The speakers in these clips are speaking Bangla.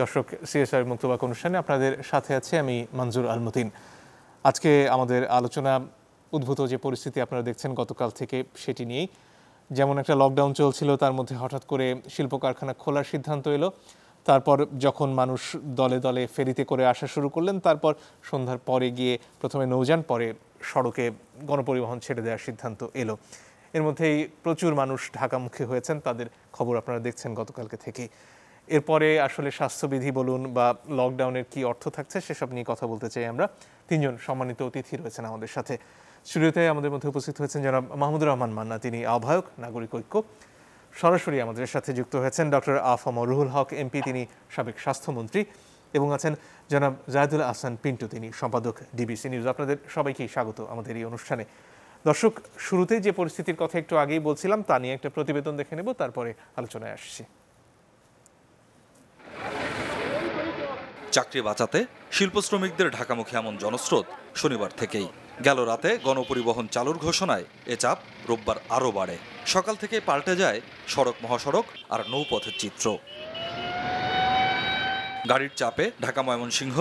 দর্শক, সিএসআর মুক্তবাক অনুষ্ঠানে আপনাদের সাথে আছি আমি মনজুর আল মতিন। আজকে আমাদের আলোচনা উদ্ভূত যে পরিস্থিতি আপনারা দেখছেন গতকাল থেকে সেটি নিয়েই। যেমন একটা লকডাউন চলছিল, তার মধ্যে হঠাৎ করে শিল্প কারখানা খোলার সিদ্ধান্ত এলো। তারপর যখন মানুষ দলে দলে ফেরিতে করে আসা শুরু করলেন, তারপর সন্ধ্যার পরে গিয়ে প্রথমে নৌযান, পরে সড়কে গণপরিবহন ছেড়ে দেওয়ার সিদ্ধান্ত এলো। এর মধ্যেই প্রচুর মানুষ ঢাকামুখী হয়েছেন, তাদের খবর আপনারা দেখছেন গতকালকে থেকে। এরপরে আসলে স্বাস্থ্যবিধি বলুন বা লকডাউনের কি অর্থ থাকছে সেসব নিয়ে কথা বলতে চাই আমরা। তিনজন সম্মানিত অতিথি রয়েছেন আমাদের সাথে। স্টুডিওতে আমাদের মধ্যে উপস্থিত হয়েছেন জনাব মাহমুদুর রহমান মান্না, তিনি আহ্বায়ক নাগরিক ঐক্য। সরাসরি আমাদের সাথে যুক্ত হয়েছেন ডক্টর আফম রুহুল হক এমপি, তিনি সাবেক স্বাস্থ্যমন্ত্রী, এবং আছেন জনাব জাহিদুল আহসান পিন্টু, তিনি সম্পাদক ডিবিসি নিউজ। আপনাদের সবাইকেই স্বাগত আমাদের এই অনুষ্ঠানে। দর্শক, শুরুতেই যে পরিস্থিতির কথা একটু আগেই বলছিলাম তা নিয়ে একটা প্রতিবেদন দেখে নেব, তারপরে আলোচনায় আসছি। চাকরি বাঁচাতে শিল্প শ্রমিকদের ঢাকামুখী এমন জনস্রোত শনিবার থেকেই। গেল রাতে গণপরিবহন চালুর ঘোষণায় এ চাপ রোববার আরও বাড়ে। সকাল থেকে পাল্টে যায় সড়ক, মহাসড়ক আর নৌপথের চিত্র। গাড়ির চাপে ঢাকা ময়মনসিংহ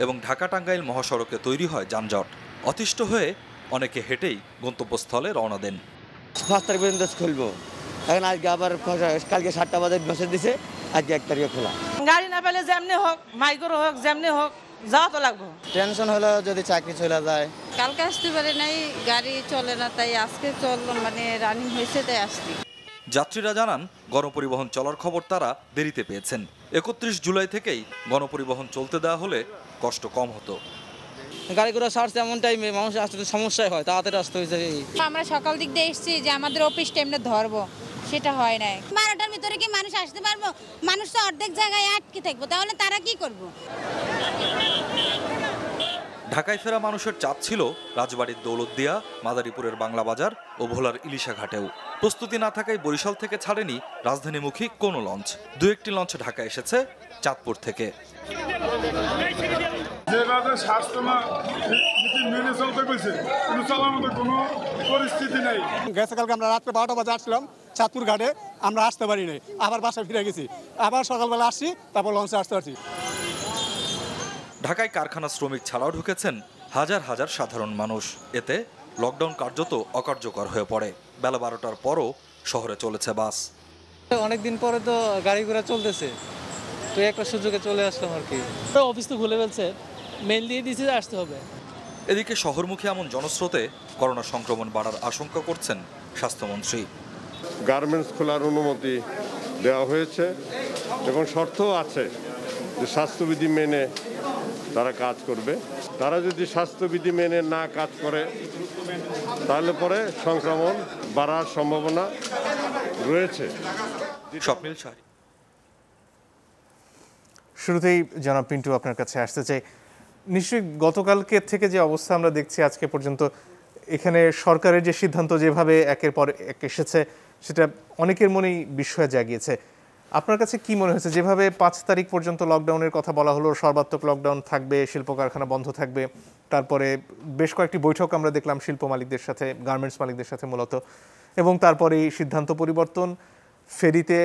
এবং ঢাকা টাঙ্গাইল মহাসড়কে তৈরি হয় যানজট। অতিষ্ঠ হয়ে অনেকে হেঁটেই গন্তব্যস্থলে রওনা দেন। 5 তারিখ পর্যন্ত খুলবো, এখন আজকে আবার কালকে 7টা বাজে মেসেজ দিছে, আজকে 1 তারিখে খোলা। গাড়ি না পেলে যেমনি হোক, মাইক্রো হোক, যেমনি হোক যাওয়া তো লাগবে। টেনশন হলো যদি চাকরি চলে যায়। কালকে আসতে পারে নাই, গাড়ি চলে না, তাই আজকে চললো, মানে রানিং হয়েছে তাই আসছি। যাত্রীরা জানান গণপরিবহন চলার খবর তারা দেরিতে পেয়েছেন। 31 জুলাই থেকেই গণপরিবহন চলতে দেওয়া হলে কষ্ট কম হতো। গাড়ি ঘোড়া ছাড়ছে এমন টাইমে মানুষ আসতে সমস্যাই হয়, তাড়াতাড়ি আসতে হয়েছে। আমরা সকাল দিক দিয়ে এসেছি যে আমাদের অফিস টাইমটা ধরবো, সেটা হয় নাই। 12টার ভিতরে কি মানুষ আসতে পারবো? মানুষ তো অর্ধেক জায়গায় আটকে থাকবো, তাহলে তারা কি করবো? ঢাকায় ফেরা মানুষের চাপ ছিল রাজবাড়ির দৌলতদিয়া, মাদারীপুরের বাংলা বাজার ও ভোলার ইলিশা ঘাটেও। প্রস্তুতি না থাকায় বরিশাল থেকে ছাড়েনি রাজধানীমুখী কোনো লঞ্চ। 2-1টি লঞ্চ ঢাকা এসেছে চাঁদপুর থেকে। যেভাবে স্বাস্থ্য মেনে চলতে গেছে, কোনো চলার মতো কোনো পরিস্থিতি নেই। গতকালকে আমরা রাত্রে 12টা বাজে আসলাম চাঁদপুর ঘাটে, আমরা আসতে পারি নাই, আবার বাসায় ফিরে গেছি, আবার সকালবেলা আসছি, তারপর লঞ্চে আসতে পারছি। ঢাকায় কারখানা শ্রমিক ছাড়াও ঢুকেছেন হাজার হাজার সাধারণ মানুষ। এতে লকডাউন কার্যত অকার্যকর হয়ে পড়ে। বেলা 12টার পরও শহরে চলেছে বাস। অনেকদিন পরে তো গাড়ি ঘোড়া চলতেছে, তো একটা সুযোগে চলে আসলাম আর কি। অফিস তো খুলে ফেলছে, মেল দিয়ে দিয়েছে যে আসতে হবে। এদিকে শহরমুখী এমন জনস্রোতে করোনা সংক্রমণ বাড়ার আশঙ্কা করছেন স্বাস্থ্যমন্ত্রী। গার্মেন্টস খোলার অনুমতি দেওয়া হয়েছে এবং শর্তও আছে যে স্বাস্থ্যবিধি মেনে তারা কাজ করবে। তারা যদি স্বাস্থ্যবিধি মেনে না কাজ করে তাহলে পরে সংক্রমণ বাড়ার সম্ভাবনা রয়েছে। স্বপ্নিল শাহী। শুরুতেই জনাব পিন্টু আপনার কাছে আসতে চাই। নিশ্চয়ই গতকালকে থেকে যে অবস্থা আমরা দেখছি আজকে পর্যন্ত, এখানে সরকারের যে সিদ্ধান্ত যেভাবে একের পর এক এসেছে, সেটা অনেকের মনেই বিস্ময় জাগিয়েছে। আপনার কাছে কি মনে হয়েছে, যেভাবে 5 তারিখ পর্যন্ত লকডাউনের কথা বলা হলো, সর্বাত্মক লকডাউন থাকবে, শিল্প কারখানা বন্ধ থাকবে, তারপরে বেশ কয়েকটি বৈঠক আমরা দেখলাম শিল্প মালিকদের সাথে, গার্মেন্টস মালিকদের সাথে মূলত, এবং তারপরে সিদ্ধান্ত পরিবর্তন, ফেরিতে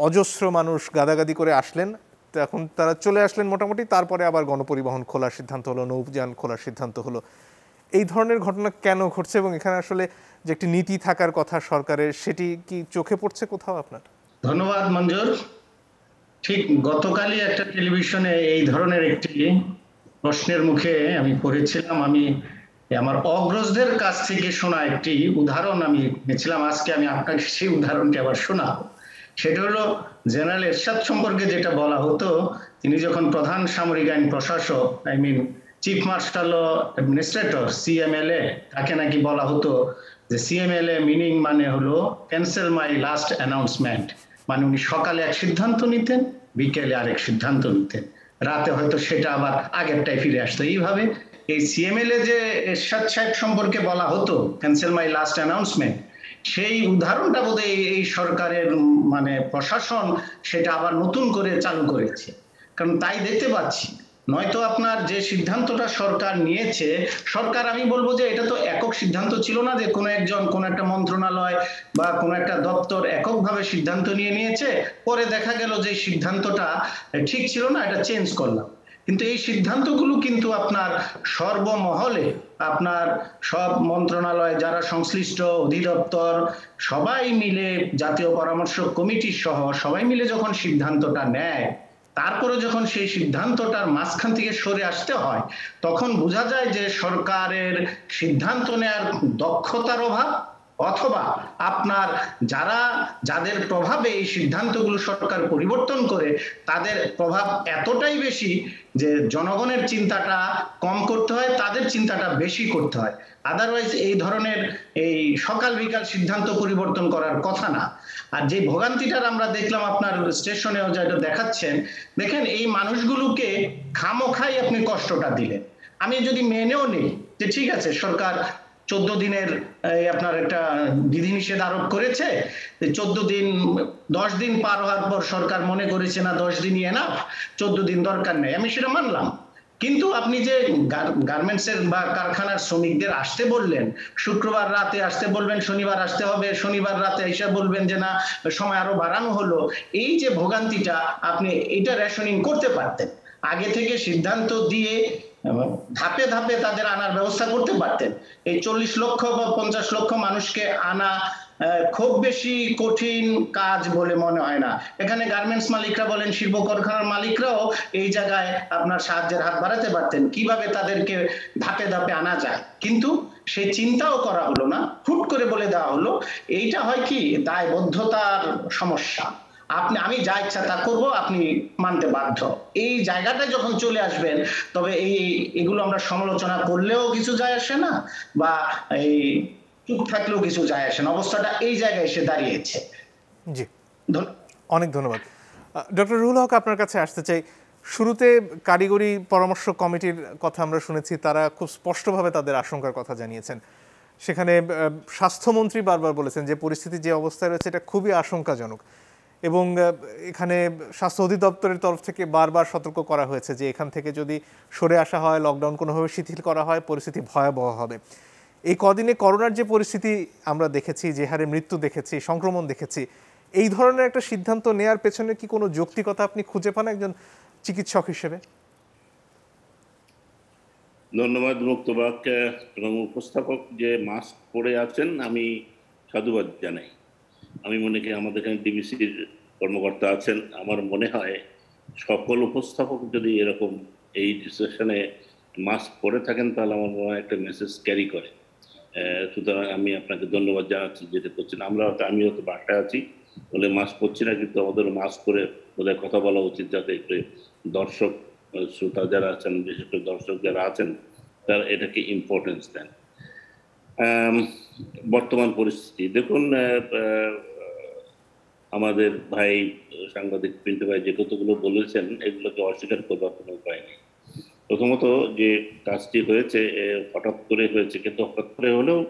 অজস্র মানুষ গাদাগাদি করে আসলেন, এখন তারা চলে আসলেন মোটামুটি, তারপরে আবার গণপরিবহন খোলার সিদ্ধান্ত হলো, নৌযান খোলার সিদ্ধান্ত হলো। এই ধরনের ঘটনা কেন ঘটছে এবং এখানে আসলে যে একটি নীতি থাকার কথা সরকারের, সেটি কি চোখে পড়ছে কোথাও আপনার? ধন্যবাদ মঞ্জুর। ঠিক গতকালই একটা টেলিভিশনে এই ধরনের একটি প্রশ্নের মুখে আমি পড়েছিলাম। আমি আমার অগ্রজদের কাছ থেকে শোনা একটি উদাহরণ আমি নিয়েছিলাম। আজকে আমি আপনাকে সেই উদাহরণটি আবার শোনাবো। সেটা হলো জেনারেল এরশাদ সম্পর্কে যেটা বলা হতো, তিনি যখন প্রধান সামরিক আইন প্রশাসক, চিফ মার্শাল অ্যাডমিনিস্ট্রেটর, CMLA, তাকে নাকি বলা হতো যে CMLA মিনিং মানে হলো ক্যান্সেল মাই লাস্ট অ্যানাউন্সমেন্ট। মানে উনি সকালে এক সিদ্ধান্ত নিতেন, বিকেলে আরেক সিদ্ধান্ত নিতেন, রাতে হয়তো সেটা আবার আগেরটাই ফিরে আসতো। এইভাবে এই CMLA যে এরশাদ সাহেব সম্পর্কে বলা হতো ক্যান্সেল মাই লাস্ট অ্যানাউন্সমেন্ট, সেই উদাহরণটা বোধহয় এই সরকারের মানে প্রশাসন সেটা আবার নতুন করে চালু করেছে। কারণ তাই দেখতে পাচ্ছি নয়তো আপনার যে সিদ্ধান্তটা সরকার নিয়েছে, সরকার আমি বলবো যে এটা তো একক সিদ্ধান্ত ছিল না যে কোনো একজন কোন একটা মন্ত্রণালয় বা কোন একটা দপ্তর এককভাবে সিদ্ধান্ত নিয়েছে, পরে দেখা গেল যে সিদ্ধান্তটা ঠিক ছিল না, এটা চেঞ্জ করলাম। কিন্তু এই সিদ্ধান্তগুলো কিন্তু আপনার সর্বমহলে আপনার সব মন্ত্রণালয়, যারা সংশ্লিষ্ট অধিদপ্তর সবাই মিলে, জাতীয় পরামর্শ কমিটি সহ সবাই মিলে যখন সিদ্ধান্তটা নেয়, তারপরে যখন সেই সিদ্ধান্তটার মাঝখান থেকে সরে আসতে হয়, তখন বোঝা যায় যে সরকারের সিদ্ধান্ত নেয়ার দক্ষতার অভাব, অথবা আপনার যাদের প্রভাবে এই সিদ্ধান্তগুলো সরকার পরিবর্তন করে, তাদের প্রভাব এতটাই বেশি যে জনগণের চিন্তাটা কম করতে হয়, তাদের চিন্তাটা বেশি করতে হয়। আদারওয়াইজ এই ধরনের এই সকাল বিকাল সিদ্ধান্ত পরিবর্তন করার কথা না। আর যে ভোগান্তিটার আমরা দেখলাম আপনার স্টেশনেও যেটা দেখাচ্ছেন, দেখেন এই মানুষগুলোকে খামোখাই আপনি কষ্টটা দিলেন। আমি যদি মেনেও নিই যে ঠিক আছে সরকার 14 দিনের আপনার একটা বিধিনিষেধ আরোপ করেছে, 14 দিন 10 দিন পার হওয়ার পর সরকার মনে করেছে না 10 দিনই এনাফ, 14 দিন দরকার নেই, আমি সেটা মানলাম। কিন্তু আপনি যে গার্মেন্টসের বা কারখানার শ্রমিকদের আসতে বললেন, শুক্রবার রাতে আসতে বলবেন, শনিবার আসতে হবে, শনিবার রাতে এসে বলবেন যে না সময় আরো বাড়ানো হলো, এই যে ভোগান্তিটা, আপনি এটা রেশনিং করতে পারতেন, আগে থেকে সিদ্ধান্ত দিয়ে ধাপে ধাপে তাদের আনার ব্যবস্থা করতে পারতেন। এই 40 লক্ষ বা 50 লক্ষ মানুষকে আনা খুব বেশি কঠিন কাজ বলে মনে হয় না। এখানে গার্মেন্টস মালিকরা বলেন, শিল্প কারখানার মালিকরাও এই জায়গায় আপনার সাহায্যের হাত বাড়াতে পারতেন, কিভাবে তাদেরকে ধাপে ধাপে আনা যায়, কিন্তু সেই চিন্তাও করা হলো না, হুট করে বলে দেওয়া হলো। এইটা হয় কি দায়বদ্ধতার সমস্যা, আমি যা ইচ্ছা তা করব, আপনি মানতে বাধ্য, এই জায়গাটা যখন চলে আসবেন, তবে এগুলো আমরা সমালোচনা করলেও কিছু যায় আসে না, বা এই চুপ থাকলেও কিছু যায় আসে না, অবস্থাটা এই জায়গায় এসে দাঁড়িয়েছে। জি, অনেক ধন্যবাদ। ডক্টর রুহুল হক, আপনার কাছে আসতে চাই। শুরুতে কারিগরি পরামর্শ কমিটির কথা আমরা শুনেছি, তারা খুব স্পষ্টভাবে তাদের আশঙ্কার কথা জানিয়েছেন। সেখানে স্বাস্থ্যমন্ত্রী বারবার বলেছেন যে পরিস্থিতি যে অবস্থায় রয়েছে এটা খুবই আশঙ্কাজনক, এবং এখানে স্বাস্থ্য অধিদপ্তরের তরফ থেকে বারবার সতর্ক করা হয়েছে যে এখান থেকে যদি সরে আসা হয়, লকডাউন কোনোভাবে শিথিল করা হয়, পরিস্থিতি ভয়াবহ হবে। এই কদিনে করোনার যে পরিস্থিতি আমরা দেখেছি, যে হারে মৃত্যু দেখেছি, সংক্রমণ দেখেছি, এই ধরনের একটা সিদ্ধান্ত নেয়ার পেছনে কি কোনো যৌক্তিকতা আপনি খুঁজে পান একজন চিকিৎসক হিসেবে? ধন্যবাদ মুক্তবাক এবং উপস্থাপক যে মাস্ক পরে আছেন, আমি সাধুবাদ জানাই। আমি মনে করি আমাদের এখানে ডিবিসির কর্মকর্তা আছেন, আমার মনে হয় সকল উপস্থাপক যদি এরকম এই সেশনে মাস্ক পরে থাকেন, তাহলে আমার মনে হয় একটা মেসেজ ক্যারি করে। সুতরাং আমি আপনাকে ধন্যবাদ জানাচ্ছি যেটা করছেন। আমিও তো বাসায় আছি বলে মাস্ক পরছি না, কিন্তু আমাদের মাস্ক করে বোধহয় কথা বলা উচিত, যাতে একটু দর্শক শ্রোতা যারা আছেন, বিশেষ করে দর্শক যারা আছেন, তারা এটাকে ইম্পর্টেন্স দেন। বর্তমান পরিস্থিতি দেখুন, আমাদের ভাই সাংবাদিক পিন্টু ভাই যে কতগুলো বলেছেন, এগুলোকে অস্বীকার করবার কোনো উপায় নেই। প্রথমত যে কাজটি হয়েছে হঠাৎ করে হয়েছে, কিন্তু হঠাৎ করে হলেও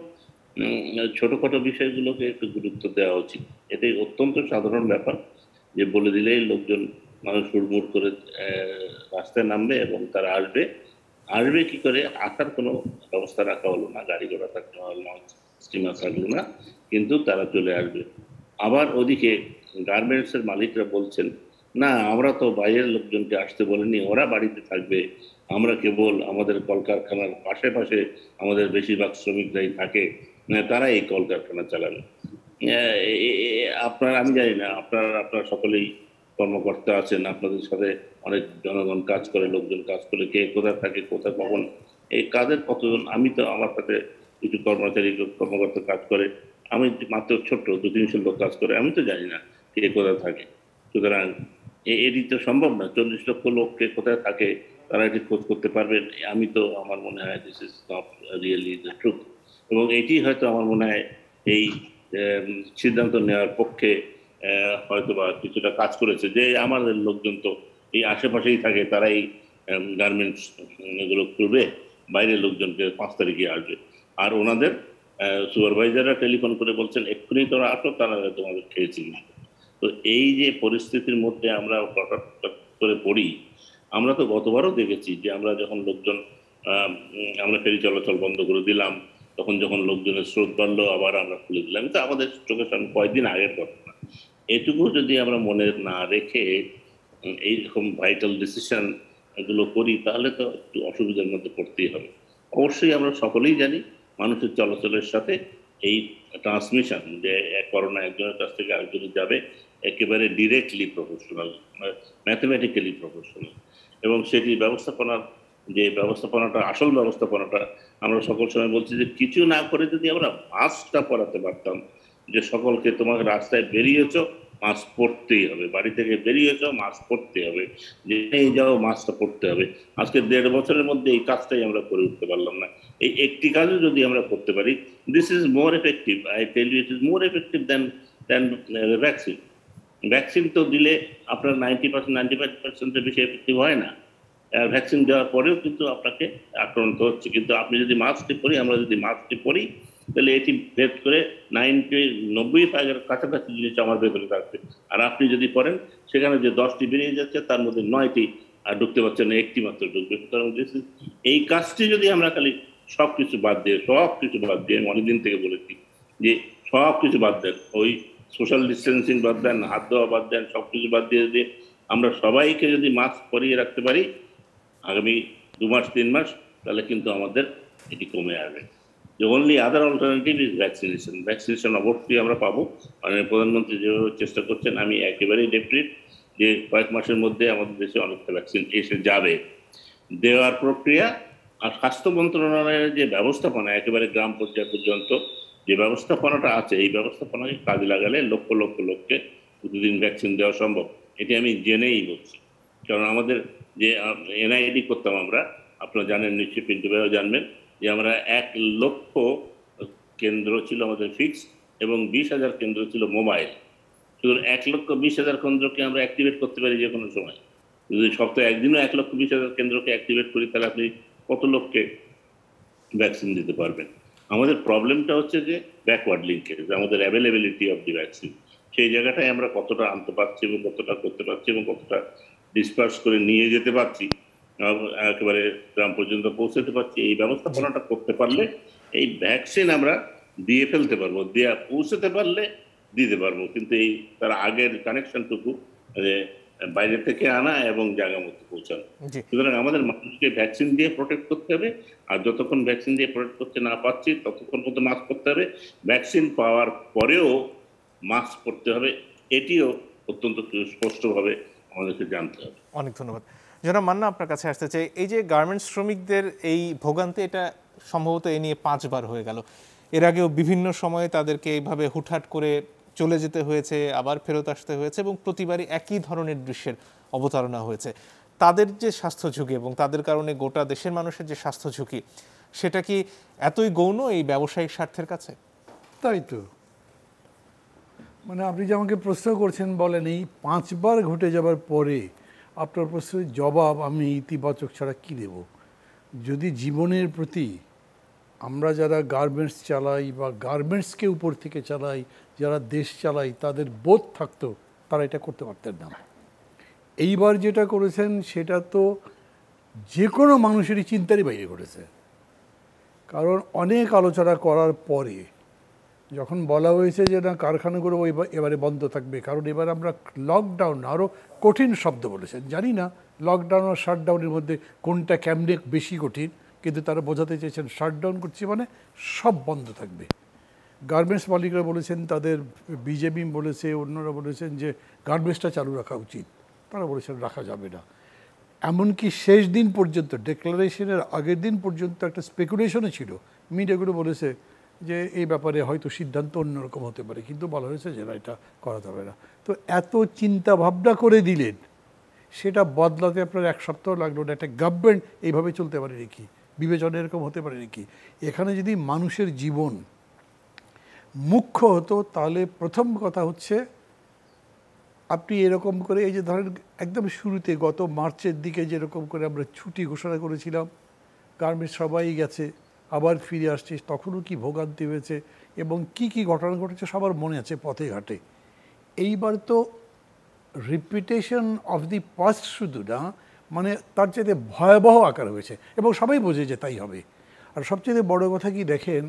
ছোটখাটো বিষয়গুলোকে একটু গুরুত্ব দেওয়া উচিত। এটাই অত্যন্ত সাধারণ ব্যাপার যে বলে দিলেই লোকজন মানুষ হুড়মুড় করে রাস্তায় নামবে এবং তারা আসবে কি করে, আসার কোনো ব্যবস্থা রাখা হলো না, গাড়ি ঘোড়া থাকলো না, লঞ্চ স্টিমার থাকলো না, কিন্তু তারা চলে আসবে। আবার ওদিকে গার্মেন্টসের মালিকরা বলছেন না, আমরা তো বাইরের লোকজনকে আসতে বলিনি, ওরা বাড়িতে থাকবে, আমরা কেবল আমাদের কলকারখানার পাশে আমাদের বেশিরভাগ শ্রমিকরাই থাকে, তারা এই কলকারখানা চালাবে। আমি জানি না, আপনারা সকলেই কর্মকর্তা আছেন, আপনাদের সাথে অনেক জনগণ কাজ করে, লোকজন কাজ করে, কে কোথায় থাকে, কোথায় কখন, এই কাজের কতজন, আমি তো আমার সাথে কিছু কর্মকর্তা কাজ করে, আমি মাত্র ছোট্ট 200-300 লোক কাজ করে, আমি তো জানি না কে কোথায় থাকে। সুতরাং এটি তো সম্ভব না, 40 লক্ষ লোক কে কোথায় থাকে তারা এটি খোঁজ করতে পারবেন। আমি তো আমার মনে হয় this is not really the truth, এবং এটি হয়তো আমার মনে হয় এই সিদ্ধান্ত নেওয়ার পক্ষে হয়তো বা কিছুটা কাজ করেছে, যে আমাদের লোকজন তো এই আশেপাশেই থাকে, তারা এই গার্মেন্টস এগুলো করবে, বাইরের লোকজনকে 5 তারিখে আসবে, আর ওনাদের সুপারভাইজাররা টেলিফোন করে বলছেন এক্ষুনি তোরা আসো, তারা তোমাদের খেয়েছি না। তো এই যে পরিস্থিতির মধ্যে আমরা হঠাৎ করে পড়ি, আমরা তো গতবারও দেখেছি যে আমরা যখন লোকজন আমরা ফেরি চলাচল বন্ধ করে দিলাম, তখন যখন লোকজনের স্রোত বাড়লো আবার আমরা খুলে দিলাম। কিন্তু আমাদের চোখের সামনে কয়েকদিন আগের ঘটনা। এটুকু যদি আমরা মনে না রেখে এইরকম ভাইটাল ডিসিশন এগুলো করি তাহলে তো একটু অসুবিধার মধ্যে পড়তেই হবে। অবশ্যই আমরা সকলেই জানি মানুষের চলাচলের সাথে এই ট্রান্সমিশন যে করোনা একজনের কাছ থেকে আরেকজনে যাবে একেবারে ডিরেক্টলি প্রপোর্শনাল, ম্যাথমেটিক্যালি প্রপোর্শনাল, এবং সেটি ব্যবস্থাপনাটা আসল ব্যবস্থাপনাটা আমরা সকল সময় বলছি যে কিছু না করে যদি আমরা মাস্কটা পরাতে পারতাম, যে সকলকে তোমাকে রাস্তায় বেরিয়েছ মাস্ক পরতেই হবে, বাড়ি থেকে বেরিয়েছ মাস্ক পরতে হবে, যেখানেই যাও মাস্কটা পরতে হবে। আজকে 1.5 বছরের মধ্যে এই কাজটাই আমরা করে উঠতে পারলাম না। এই একটি কাজও যদি আমরা করতে পারি, this is more effective, I tell you, it is more effective than vaccine. Vaccine তো দিলে আপনার 95% বেশি এফেক্টিভ হয় না। ভ্যাকসিন দেওয়ার পরেও কিন্তু আপনাকে আক্রান্ত হচ্ছে। কিন্তু আপনি যদি মাস্কটি পরি, আমরা যদি মাস্কটি পরি, তাহলে এটি ভেদ করে 90-95-এর কাছাকাছি জিনিস আমার ভেতরে থাকবে। আর আপনি যদি পড়েন সেখানে যে 10টি বেরিয়ে যাচ্ছে তার মধ্যে 9টি আর ঢুকতে পারছে না, একটি মাত্র ঢুকবে। সুতরাং এই কাজটি যদি আমরা খালি সব কিছু বাদ দিয়ে আমি অনেকদিন থেকে বলেছি যে সব কিছু বাদ দেন, ওই সোশ্যাল ডিস্টেন্সিং বাদ দেন, হাত দেওয়া বাদ দেন, সব কিছু বাদ দিয়ে যদি আমরা সবাইকে যদি মাস্ক পরিয়ে রাখতে পারি আগামী 2 মাস 3 মাস, তাহলে কিন্তু আমাদের এটি কমে আসবে। The only other alternative is vaccination. Vaccination অবশ্যই আমরা পাবো। মাননীয় প্রধানমন্ত্রী যেভাবে চেষ্টা করছেন, আমি একেবারেই ডেফিনেট যে কয়েক মাসের মধ্যে আমাদের দেশে অনেকটা ভ্যাকসিন এসে যাবে। দেওয়ার প্রক্রিয়া আর স্বাস্থ্য মন্ত্রণালয়ের যে ব্যবস্থাপনা একেবারে গ্রাম পর্যায় পর্যন্ত যে ব্যবস্থাপনাটা আছে, এই ব্যবস্থাপনাকে কাজে লাগালে লক্ষ লক্ষ লোককে প্রতিদিন ভ্যাকসিন দেওয়া সম্ভব। এটি আমি জেনেই বলছি। কারণ আমাদের যে এনআইডি করতাম আমরা, আপনারা জানেন নিশ্চয়ই, পিন্টু ভাইও জানবেন, যে আমরা 1 লক্ষ কেন্দ্র ছিল আমাদের ফিক্সড এবং 20,000 কেন্দ্র ছিল মোবাইল। শুধু 1,20,000 কেন্দ্রকে আমরা অ্যাক্টিভেট করতে পারি যে কোনো সময়। যদি সপ্তাহে একদিনও 1,20,000 কেন্দ্রকে অ্যাক্টিভেট করি, তাহলে আপনি কত লোককে ভ্যাকসিন দিতে পারবেন? আমাদের প্রবলেমটা হচ্ছে যে ব্যাকওয়ার্ড লিঙ্কেজ, আমাদের অ্যাভেলেবিলিটি অফ দি ভ্যাকসিন। সেই জায়গাটায় আমরা কতটা আনতে পারছি এবং কতটা করতে পারছি এবং কতটা ডিসপার্স করে নিয়ে যেতে পারছি, একেবারে গ্রাম পর্যন্ত পৌঁছাতে পারছি, এই ব্যবস্থাপনাটা করতে পারলে এই ভ্যাকসিন আমরা দিয়ে ফেলতে পারবো, দিয়ে পৌঁছাতে পারলে দিতে পারবো। কিন্তু এই তার আগের কানেকশনটুকু বাইরে থেকে আনা এবং জায়গা মতো পৌঁছানো। সুতরাং আমাদের মানুষকে ভ্যাকসিন দিয়ে প্রোটেক্ট করতে হবে, আর যতক্ষণ ভ্যাকসিন দিয়ে প্রোটেক্ট করতে না পারছি ততক্ষণ মতো মাস্ক পরতে হবে। ভ্যাকসিন পাওয়ার পরেও মাস্ক পরতে হবে, এটিও অত্যন্ত স্পষ্টভাবে আমাদেরকে জানতে হবে। অনেক ধন্যবাদ। জনাব মান্না, আপনার কাছে আসতে চাই, এই যে গার্মেন্টস শ্রমিকদের এই ভোগান্তি, এটা সম্ভবত এ নিয়ে 5 বার হয়ে গেল। এর আগেও বিভিন্ন সময়ে তাদেরকে এইভাবে হুটহাট করে চলে যেতে হয়েছে, আবার ফেরত আসতে হয়েছে এবং প্রতিবারই একই ধরনের দৃশ্যের অবতারণা হয়েছে। তাদের যে স্বাস্থ্য ঝুঁকি এবং তাদের কারণে গোটা দেশের মানুষের যে স্বাস্থ্য ঝুঁকি, সেটা কি এতই গৌণ এই ব্যবসায়িক স্বার্থের কাছে? তাই তো, মানে আপনি যে আমাকে প্রশ্ন করছেন, বলেন এই 5 বার ঘটে যাবার পরে আপনার প্রশ্নের জবাব আমি ইতিবাচক ছাড়া কী দেব? যদি জীবনের প্রতি আমরা যারা গার্মেন্টস চালাই বা গার্মেন্টসকে উপর থেকে চালাই, যারা দেশ চালাই, তাদের বোধ থাকতো, তারা এটা করতে পারতেন না। এইবার যেটা করেছেন সেটা তো যে কোনো মানুষেরই চিন্তারই বাইরে ঘটেছে। কারণ অনেক আলোচনা করার পরে যখন বলা হয়েছে যে না, কারখানাগুলো এবারে বন্ধ থাকবে, কারণ এবার আমরা লকডাউন, আরও কঠিন শব্দ বলেছেন, জানি না লকডাউন আর শাটডাউনের মধ্যে কোনটা কেমনে বেশি কঠিন, কিন্তু তারা বোঝাতে চেয়েছেন শাটডাউন করছি মানে সব বন্ধ থাকবে। গার্মেন্টস মালিকরা বলেছেন, তাদের বিজেপি বলেছে, অন্যরা বলেছেন যে গার্মেন্টসটা চালু রাখা উচিত, তারা বলেছেন রাখা যাবে না। এমনকি শেষ দিন পর্যন্ত, ডিক্লারেশনের আগের দিন পর্যন্ত একটা স্পেকুলেশনও ছিল, মিডিয়াগুলো বলেছে যে এই ব্যাপারে হয়তো সিদ্ধান্ত অন্যরকম হতে পারে, কিন্তু বলা হয়েছে যে না, এটা করা যাবে না। তো এত চিন্তা ভাবনা করে দিলেন, সেটা বদলাতে আপনার 1 সপ্তাহ লাগলো না। একটা গভর্নমেন্ট এইভাবে চলতে পারে নাকি? বিবেচনা এরকম হতে পারে নাকি? এখানে যদি মানুষের জীবন মুখ্য হতো, তাহলে প্রথম কথা হচ্ছে আপনি এরকম করে, এই যে ধরেন একদম শুরুতে গত মার্চের দিকে যেরকম করে আমরা ছুটি ঘোষণা করেছিলাম, গার্মেন্টস সবাই গেছে, আবার ফিরে আসছে, তখনও কি ভোগান্তি হয়েছে এবং কি কি ঘটনা ঘটেছে সবার মনে আছে পথে ঘাটে। এইবার তো রিপিটেশন অফ দি পাস্ট শুধু না, মানে তার চাইতে ভয়াবহ আকার হয়েছে এবং সবাই বোঝে যে তাই হবে। আর সবচেয়ে বড় কথা কি দেখেন,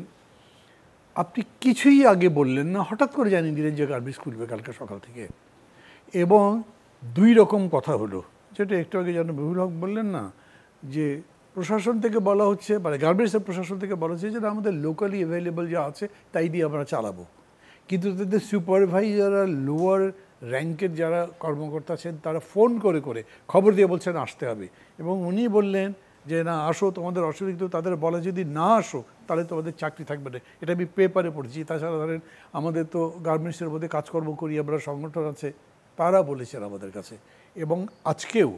আপনি কিছুই আগে বললেন না, হঠাৎ করে জানিয়ে দিলেন যে গার্মেন্টস খুলবে কালকে সকাল থেকে, এবং দুই রকম কথা হলো, যেটা একটু আগে যেন বহুল হক বললেন না, যে প্রশাসন থেকে বলা হচ্ছে, মানে গার্মেন্টসের প্রশাসন থেকে বলা হচ্ছে যে আমাদের লোকালি অ্যাভেলেবল যা আছে তাই দিয়ে আমরা চালাবো, কিন্তু তাদের সুপারভাইজার আর লোয়ার র্যাঙ্কের যারা কর্মকর্তা আছেন তারা ফোন করে করে খবর দিয়ে বলছেন আসতে হবে, এবং উনি বললেন যে না আসো, তোমাদের অসুবিধা, তাদের বলা যদি না আসো তাহলে তোমাদের চাকরি থাকবে না। এটা আমি পেপারে পড়েছি। তাছাড়া ধরেন আমাদের তো গার্মেন্টসের মধ্যে কাজকর্ম করি আমরা, সংগঠন আছে, তারা বলেছেন আমাদের কাছে। এবং আজকেও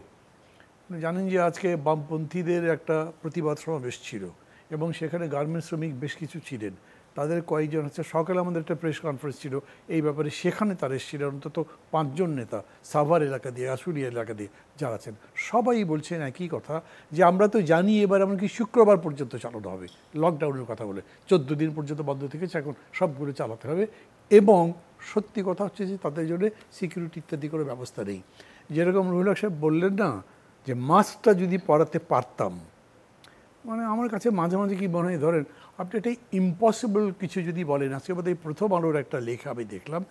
জানেন যে আজকে বামপন্থীদের একটা প্রতিবাদ সমাবেশ ছিল এবং সেখানে গার্মেন্টস শ্রমিক বেশ কিছু ছিলেন, তাদের কয়েকজন হচ্ছে, সকালে আমাদের একটা প্রেস কনফারেন্স ছিল এই ব্যাপারে, সেখানে তারা এসেছিলেন অন্তত 5 জন নেতা, সাভার এলাকা দিয়ে, আশুলিয়া এলাকা দিয়ে যারা আছেন, সবাই বলছেন একই কথা যে আমরা তো জানি এবার এমনকি শুক্রবার পর্যন্ত চালানো হবে, লকডাউনের কথা বলে 14 দিন পর্যন্ত বন্ধ থেকেছে, এখন সবগুলো চালাতে হবে, এবং সত্যি কথা হচ্ছে যে তাদের জন্য সিকিউরিটি ইত্যাদি করে ব্যবস্থা নেই। যেরকম রুহুল হক সাহেব বললেন না যে মাস্কটা যদি পরাতে পারতাম, মানে আমার কাছে মাঝে মাঝে কি মনে হয়, ধরেন আপনি এটা ইম্পসিবল কিছু যদি বলেন, আজকে বোধহয় প্রথম আলোর একটা লেখা আমি দেখলাম,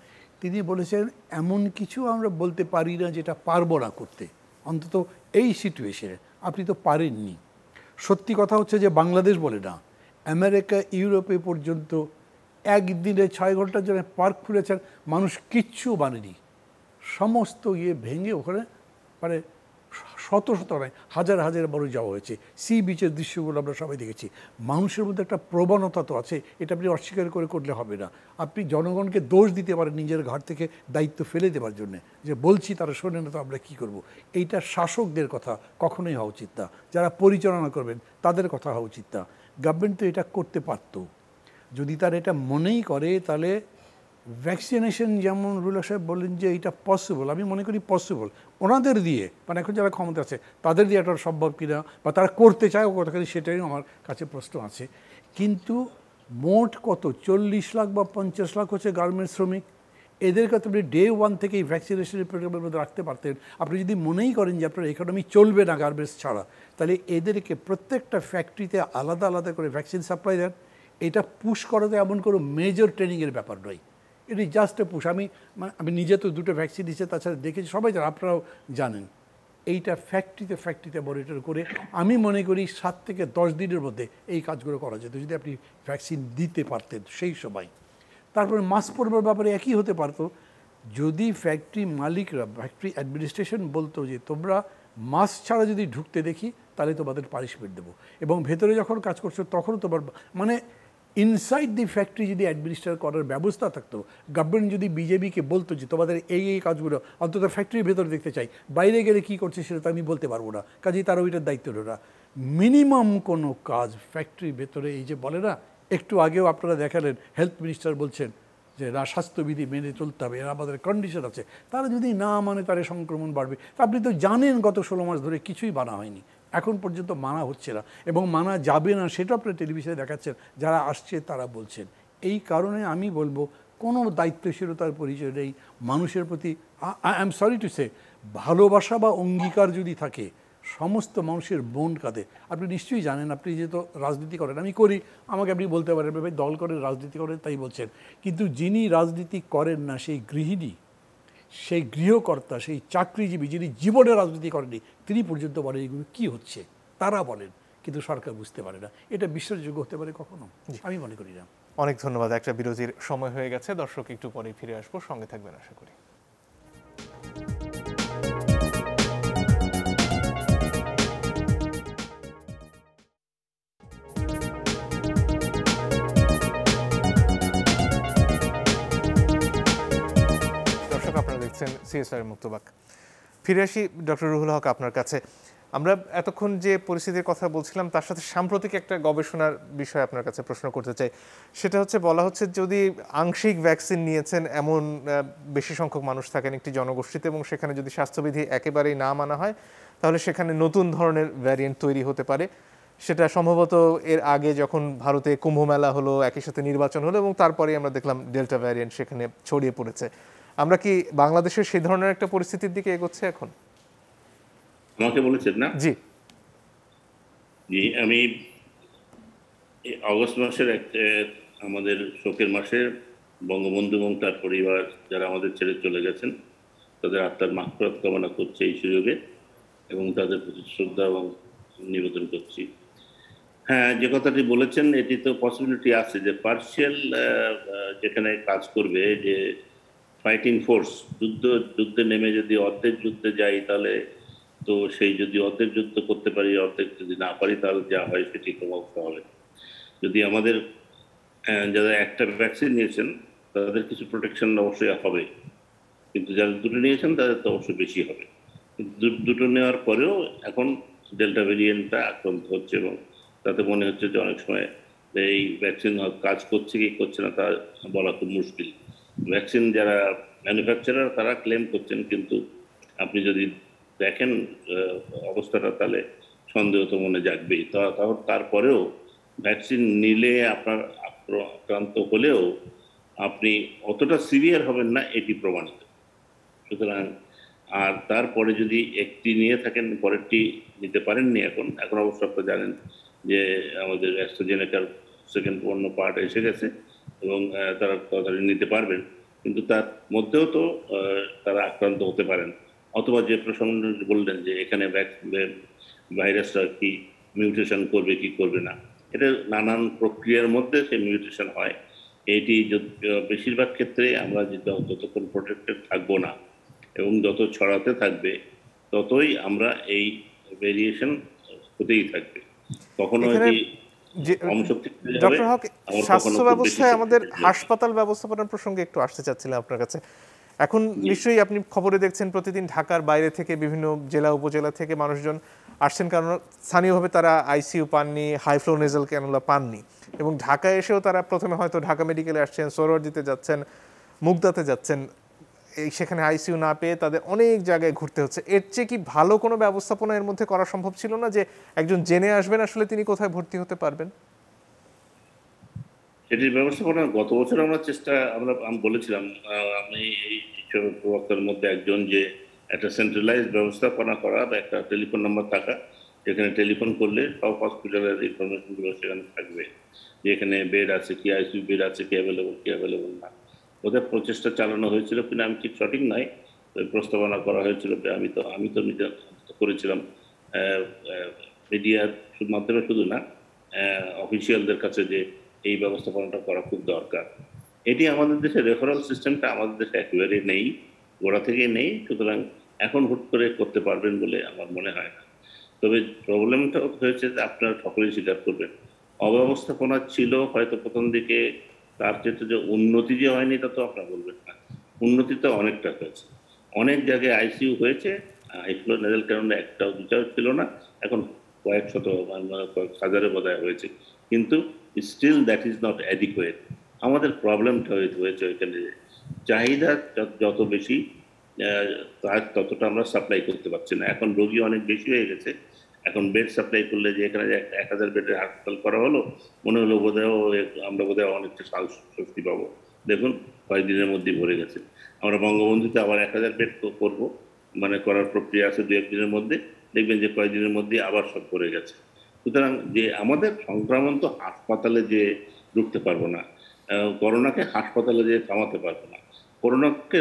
তিনি বলেছেন এমন কিছু আমরা বলতে পারি না যেটা পারবো না করতে, অন্তত এই সিচুয়েশনে আপনি তো পারেননি। সত্যি কথা হচ্ছে যে বাংলাদেশ বলে না, আমেরিকা ইউরোপে পর্যন্ত একদিনে 6 ঘন্টার জন্য পার্ক খুলেছেন, মানুষ কিচ্ছু মানেনি, সমস্ত ইয়ে ভেঙে ওখানে মানে শত শত নয় হাজার হাজার বড় যাওয়া হয়েছে। সি বিচের দৃশ্যগুলো আমরা সবাই দেখেছি। মানুষের মধ্যে একটা প্রবণতা তো আছে, এটা আপনি অস্বীকার করে করলে হবে না। আপনি জনগণকে দোষ দিতে পারেন নিজের ঘাট থেকে দায়িত্ব ফেলে দেওয়ার জন্য, যে বলছি তারা শোনে না তো আমরা কী করব। এইটা শাসকদের কথা কখনোই হওয়া উচিত না, যারা পরিচালনা করবেন তাদের কথা হওয়া উচিত না। গভর্নমেন্ট তো এটা করতে পারত, যদি তার এটা মনেই করে, তাহলে ভ্যাকসিনেশন, যেমন রুহুল হক সাহেব বললেন যে এটা পসিবল, আমি মনে করি পসিবল, ওনাদের দিয়ে, মানে এখন যারা ক্ষমতা আছে তাদের দিয়ে এটা সম্ভব কিনা, বা তারা করতে চায় ও কতখানি, সেটাই আমার কাছে প্রশ্ন আছে। কিন্তু মোট কত 40 লাখ বা 50 লাখ হচ্ছে গার্মেন্টস শ্রমিক, এদেরকে আপনি ডে 1 থেকে এই ভ্যাকসিনেশনের প্রোগ্রামের মধ্যে রাখতে পারতেন। আপনি যদি মনেই করেন যে আপনার ইকোনমি চলবে না গার্মেন্টস ছাড়া, তাহলে এদেরকে প্রত্যেকটা ফ্যাক্টরিতে আলাদা আলাদা করে ভ্যাকসিন সাপ্লাই দেন। এটা পুশ করাতে এমন কোনো মেজর ট্রেনিংয়ের ব্যাপার নয়, এটি জাস্ট এ পুশ। আমি নিজে তো 2টো ভ্যাকসিন দিচ্ছে, তাছাড়া দেখেছি, সবাই জানেন, আপনারাও জানেন। এইটা ফ্যাক্টরিতে মনিটর করে আমি মনে করি 7 থেকে 10 দিনের মধ্যে এই কাজগুলো করা যেত, যদি আপনি ভ্যাকসিন দিতে পারতেন সেই সময়। তারপরে মাস্ক পরবার ব্যাপারে একই হতে পারতো, যদি ফ্যাক্টরি মালিকরা, ফ্যাক্টরি অ্যাডমিনিস্ট্রেশন বলতো যে তোমরা মাস্ক ছাড়া যদি ঢুকতে দেখি তাহলে তোমাদের পানিশমেন্ট দেবো, এবং ভেতরে যখন কাজ করছো তখনও তোমার, মানে ইনসাইড দি ফ্যাক্টরি যদি অ্যাডমিনিস্ট্রেট করার ব্যবস্থা থাকতো, গভর্নমেন্ট যদি বিজেপিকে বলতো যে তোমাদের এই কাজগুলো অন্তত ফ্যাক্টরির ভেতরে দেখতে চাই, বাইরে গেলে কী করছে সেটা তো আমি বলতে পারবো না, কাজেই তারা ওইটার দায়িত্ব হলো না। মিনিমাম কোনো কাজ ফ্যাক্টরির ভেতরে, এই যে বলে না, একটু আগেও আপনারা দেখালেন হেলথ মিনিস্টার বলছেন যে না, স্বাস্থ্যবিধি মেনে চলতে হবে, এর আমাদের কন্ডিশন আছে, তারা যদি না মানে তার সংক্রমণ বাড়বে। আপনি তো জানেন গত 16 মাস ধরে কিছুই মানা হয়নি, এখন পর্যন্ত মানা হচ্ছে না এবং মানা যাবে না, সেটা আপনার টেলিভিশনে দেখাচ্ছেন, যারা আসছে তারা বলছেন। এই কারণে আমি বলবো কোনো দায়িত্বশীলতার পরিচয় নেই মানুষের প্রতি। I am sorry to say, ভালোবাসা বা অঙ্গীকার যদি থাকে, সমস্ত মানুষের মন কাঁদে। আপনি নিশ্চয়ই জানেন, আপনি যেহেতু রাজনীতি করেন, আমি করি, আমাকে আপনি বলতে পারেন ভাই দল করেন, রাজনীতি করেন, তাই বলছেন, কিন্তু যিনি রাজনীতি করেন না, সেই গৃহিণী, সেই গৃহকর্তা, সেই চাকরিজীবী, যিনি জীবনে রাজনীতি করেনি, তিনি পর্যন্ত বলেন এগুলো কী হচ্ছে, তারা বলেন, কিন্তু সরকার বুঝতে পারে না। এটা বিশ্বাসযোগ্য হতে পারে কখনো? আমি মনে করি না। অনেক ধন্যবাদ। একটা বিরতির সময় হয়ে গেছে, দর্শক একটু পরে ফিরে আসবো, সঙ্গে থাকবেন আশা করি। সিএসআর মুক্তবাক। ফিরে আসি ডক্টর রুহুল হক আপনার কাছে। আমরা এতক্ষণ যে পরিস্থিতির কথা বলছিলাম তার সাথে সাম্প্রতিক একটা গবেষণার বিষয় আপনার কাছে প্রশ্ন করতে চাই। সেটা হচ্ছে, বলা হচ্ছে যদি আংশিক ভ্যাকসিন নিয়েছেন এমন বেশি সংখ্যক মানুষ থাকেন একটি জনগোষ্ঠীতে, এবং সেখানে যদি স্বাস্থ্যবিধি একেবারেই না মানা হয়, তাহলে সেখানে নতুন ধরনের ভ্যারিয়েন্ট তৈরি হতে পারে। সেটা সম্ভবত এর আগে যখন ভারতে কুম্ভ মেলা হলো, একই সাথে নির্বাচন হলো, এবং তারপরে আমরা দেখলাম ডেল্টা ভ্যারিয়েন্ট সেখানে ছড়িয়ে পড়েছে। আমরা কি বাংলাদেশের সেই ধরনের একটা পরিস্থিতির দিকে এগোচ্ছে এখন? আমাকে বলেছেন না? জি জি, আমি এই অগস্ট মাসের আমাদের শোকের মাসে বঙ্গবন্ধু এবং তার পরিবার যারা আমাদের ছেড়ে চলে গেছেন তাদের আত্মার মাগফিরাত কামনা করছে এই সুযোগে, এবং তাদের প্রতি শ্রদ্ধা এবং নিবেদন করছি। হ্যাঁ, যে কথাটি বলেছেন এটি তো পসিবিলিটি আছে যে পার্শিয়াল যেখানে কাজ করবে, যে ফাইটিং ফোর্স, যুদ্ধে নেমে যদি অর্ধেক যুদ্ধে যাই তাহলে তো সেই যদি অর্ধেক যুদ্ধ করতে পারি, অর্ধেক যদি না পারি তাহলে যা হয় সেটি ক্রমাগত হবে। যদি আমাদের যারা একটা ভ্যাকসিন নিয়েছেন তাদের কিছু প্রোটেকশন অবশ্যই হবে, কিন্তু যারা দুটো নিয়েছেন তাদের তো অবশ্যই বেশি হবে। কিন্তু দুটো নেওয়ার পরেও এখন ডেল্টা ভেরিয়েন্টটা আক্রান্ত হচ্ছে, এবং তাতে মনে হচ্ছে যে অনেক সময় এই ভ্যাকসিন কাজ করছে কি করছে না তা বলা খুব মুশকিল। ভ্যাকসিন যারা ম্যানুফ্যাকচারার তারা ক্লেম করছেন, কিন্তু আপনি যদি দেখেন অবস্থাটা তাহলে সন্দেহ তো মনে জাগবেই। তারপরেও ভ্যাকসিন নিলে আপনার আক্রান্ত হলেও আপনি অতটা সিভিয়ার হবেন না, এটি প্রমাণিত। সুতরাং আর তারপরে যদি একটি নিয়ে থাকেন পরেরটি নিতে পারেননি, এখন অবশ্য আপনারা জানেন যে আমাদের অ্যাস্ট্রাজেনেকার সেকেন্ড অন্য পার্ট এসে গেছে এবং তারা তাড়াতাড়ি নিতে পারবেন, কিন্তু তার মধ্যেও তো তারা আক্রান্ত হতে পারেন। অথবা যে প্রসঙ্গ বললেন যে এখানে ভাইরাসটা কি মিউটেশন করবে কি করবে না, এটা নানান প্রক্রিয়ার মধ্যে সে মিউটেশন হয়। এটি বেশিরভাগ ক্ষেত্রে আমরা যতক্ষণ প্রোটেক্টেড থাকবো না এবং যত ছড়াতে থাকবে ততই আমরা এই ভেরিয়েশন হতেই থাকবে। কখনো ডক্টর হক, স্বাস্থ্য ব্যবস্থায় আমাদের হাসপাতাল ব্যবস্থাপনার প্রসঙ্গে একটু আসতে চাচ্ছিলাম আপনার কাছে। এখন নিশ্চয়ই আপনি খবরে দেখছেন প্রতিদিন ঢাকার বাইরে থেকে বিভিন্ন জেলা উপজেলা থেকে মানুষজন আসছেন, কারণ স্থানীয়ভাবে তারা আইসিইউ পাননি, হাই ফ্লো নেজাল ক্যানুলা পাননি, এবং ঢাকায় এসেও তারা প্রথমে হয়তো ঢাকা মেডিকেলে আসছেন, সোহরাওয়ার্দীতে যাচ্ছেন, মুগদাতে যাচ্ছেন, সেখানে আইসিইউ না পেয়ে তাদের অনেক জায়গায় ঘুরতে হচ্ছে। এর চেয়ে কি ভালো কোনো ব্যবস্থাপনা এর মধ্যে করা সম্ভব ছিল না, যে একজন জেনে আসবেন আসলে তিনি কোথায় ভর্তি হতে পারবেন? এটির ব্যবস্থাপনা গত বছর আমরা বলেছিলাম, আমি এই প্রবক্তার মধ্যে একজন, যে একটা সেন্ট্রালাইজ ব্যবস্থাপনা করা বা একটা টেলিফোন নাম্বার থাকা, যেখানে টেলিফোন করলে সব হসপিটালের ইনফরমেশনগুলো সেখানে থাকবে, যে এখানে বেড আছে কি, আইসিইউ বেড আছে কি, অ্যাভেলেবল না। ওদের প্রচেষ্টা চালানো হয়েছিল কিনা আমি ঠিক সঠিক নয়, প্রস্তাবনা করা হয়েছিল। আমি তো নিজে করেছিলাম মিডিয়ার মাধ্যমে, শুধু না অফিসিয়ালদের কাছে, যে এই ব্যবস্থাপনাটা করা খুব দরকার। এটি আমাদের দেশে রেফারেল সিস্টেমটা আমাদের দেশে একেবারে নেই, গোড়া থেকে নেই। সুতরাং এখন হুট করে করতে পারবেন বলে আমার মনে হয় না। তবে প্রবলেমটা হয়েছে যে আপনারা সকলেই স্বীকার করবেন, অব্যবস্থাপনা ছিল হয়তো প্রথম দিকে, তার ক্ষেত্রে যে উন্নতি যে হয়নি তা তো আপনারা বলবেন না। উন্নতি তো অনেকটা হয়েছে, অনেক জায়গায় আইসিইউ হয়েছে, হাইফ্লো নেজাল ক্যানুলা একটাও দুটাও ছিল না, এখন কয়েক শত কয়েক হাজারে বোধহয় হয়েছে, কিন্তু still that is not adequate. আমাদের প্রবলেমটা হয়েছে ওইখানে চাহিদা যত বেশি তার ততটা আমরা সাপ্লাই করতে পারছি না। এখন রোগী অনেক বেশি হয়ে গেছে, এখন বেড সাপ্লাই করলে যে এখানে 1000 বেডের হাসপাতাল করা হলো, মনে হলো আমরা বোধহয় অনেকটা স্বস্তি পাবো। দেখুন কয়েকদিনের মধ্যেই ভরে গেছে। আমরা বঙ্গবন্ধুতে আবার 1000 বেড করবো, মানে করার প্রক্রিয়া আছে 2-1 দিনের মধ্যে, দেখবেন যে কয়েকদিনের মধ্যে আবার সব ভরে গেছে। সুতরাং যে আমাদের সংক্রমণ তো হাসপাতালে যে ঢুকতে পারবো না, করোনাকে হাসপাতালে যে থামাতে পারবো না, করোনাকে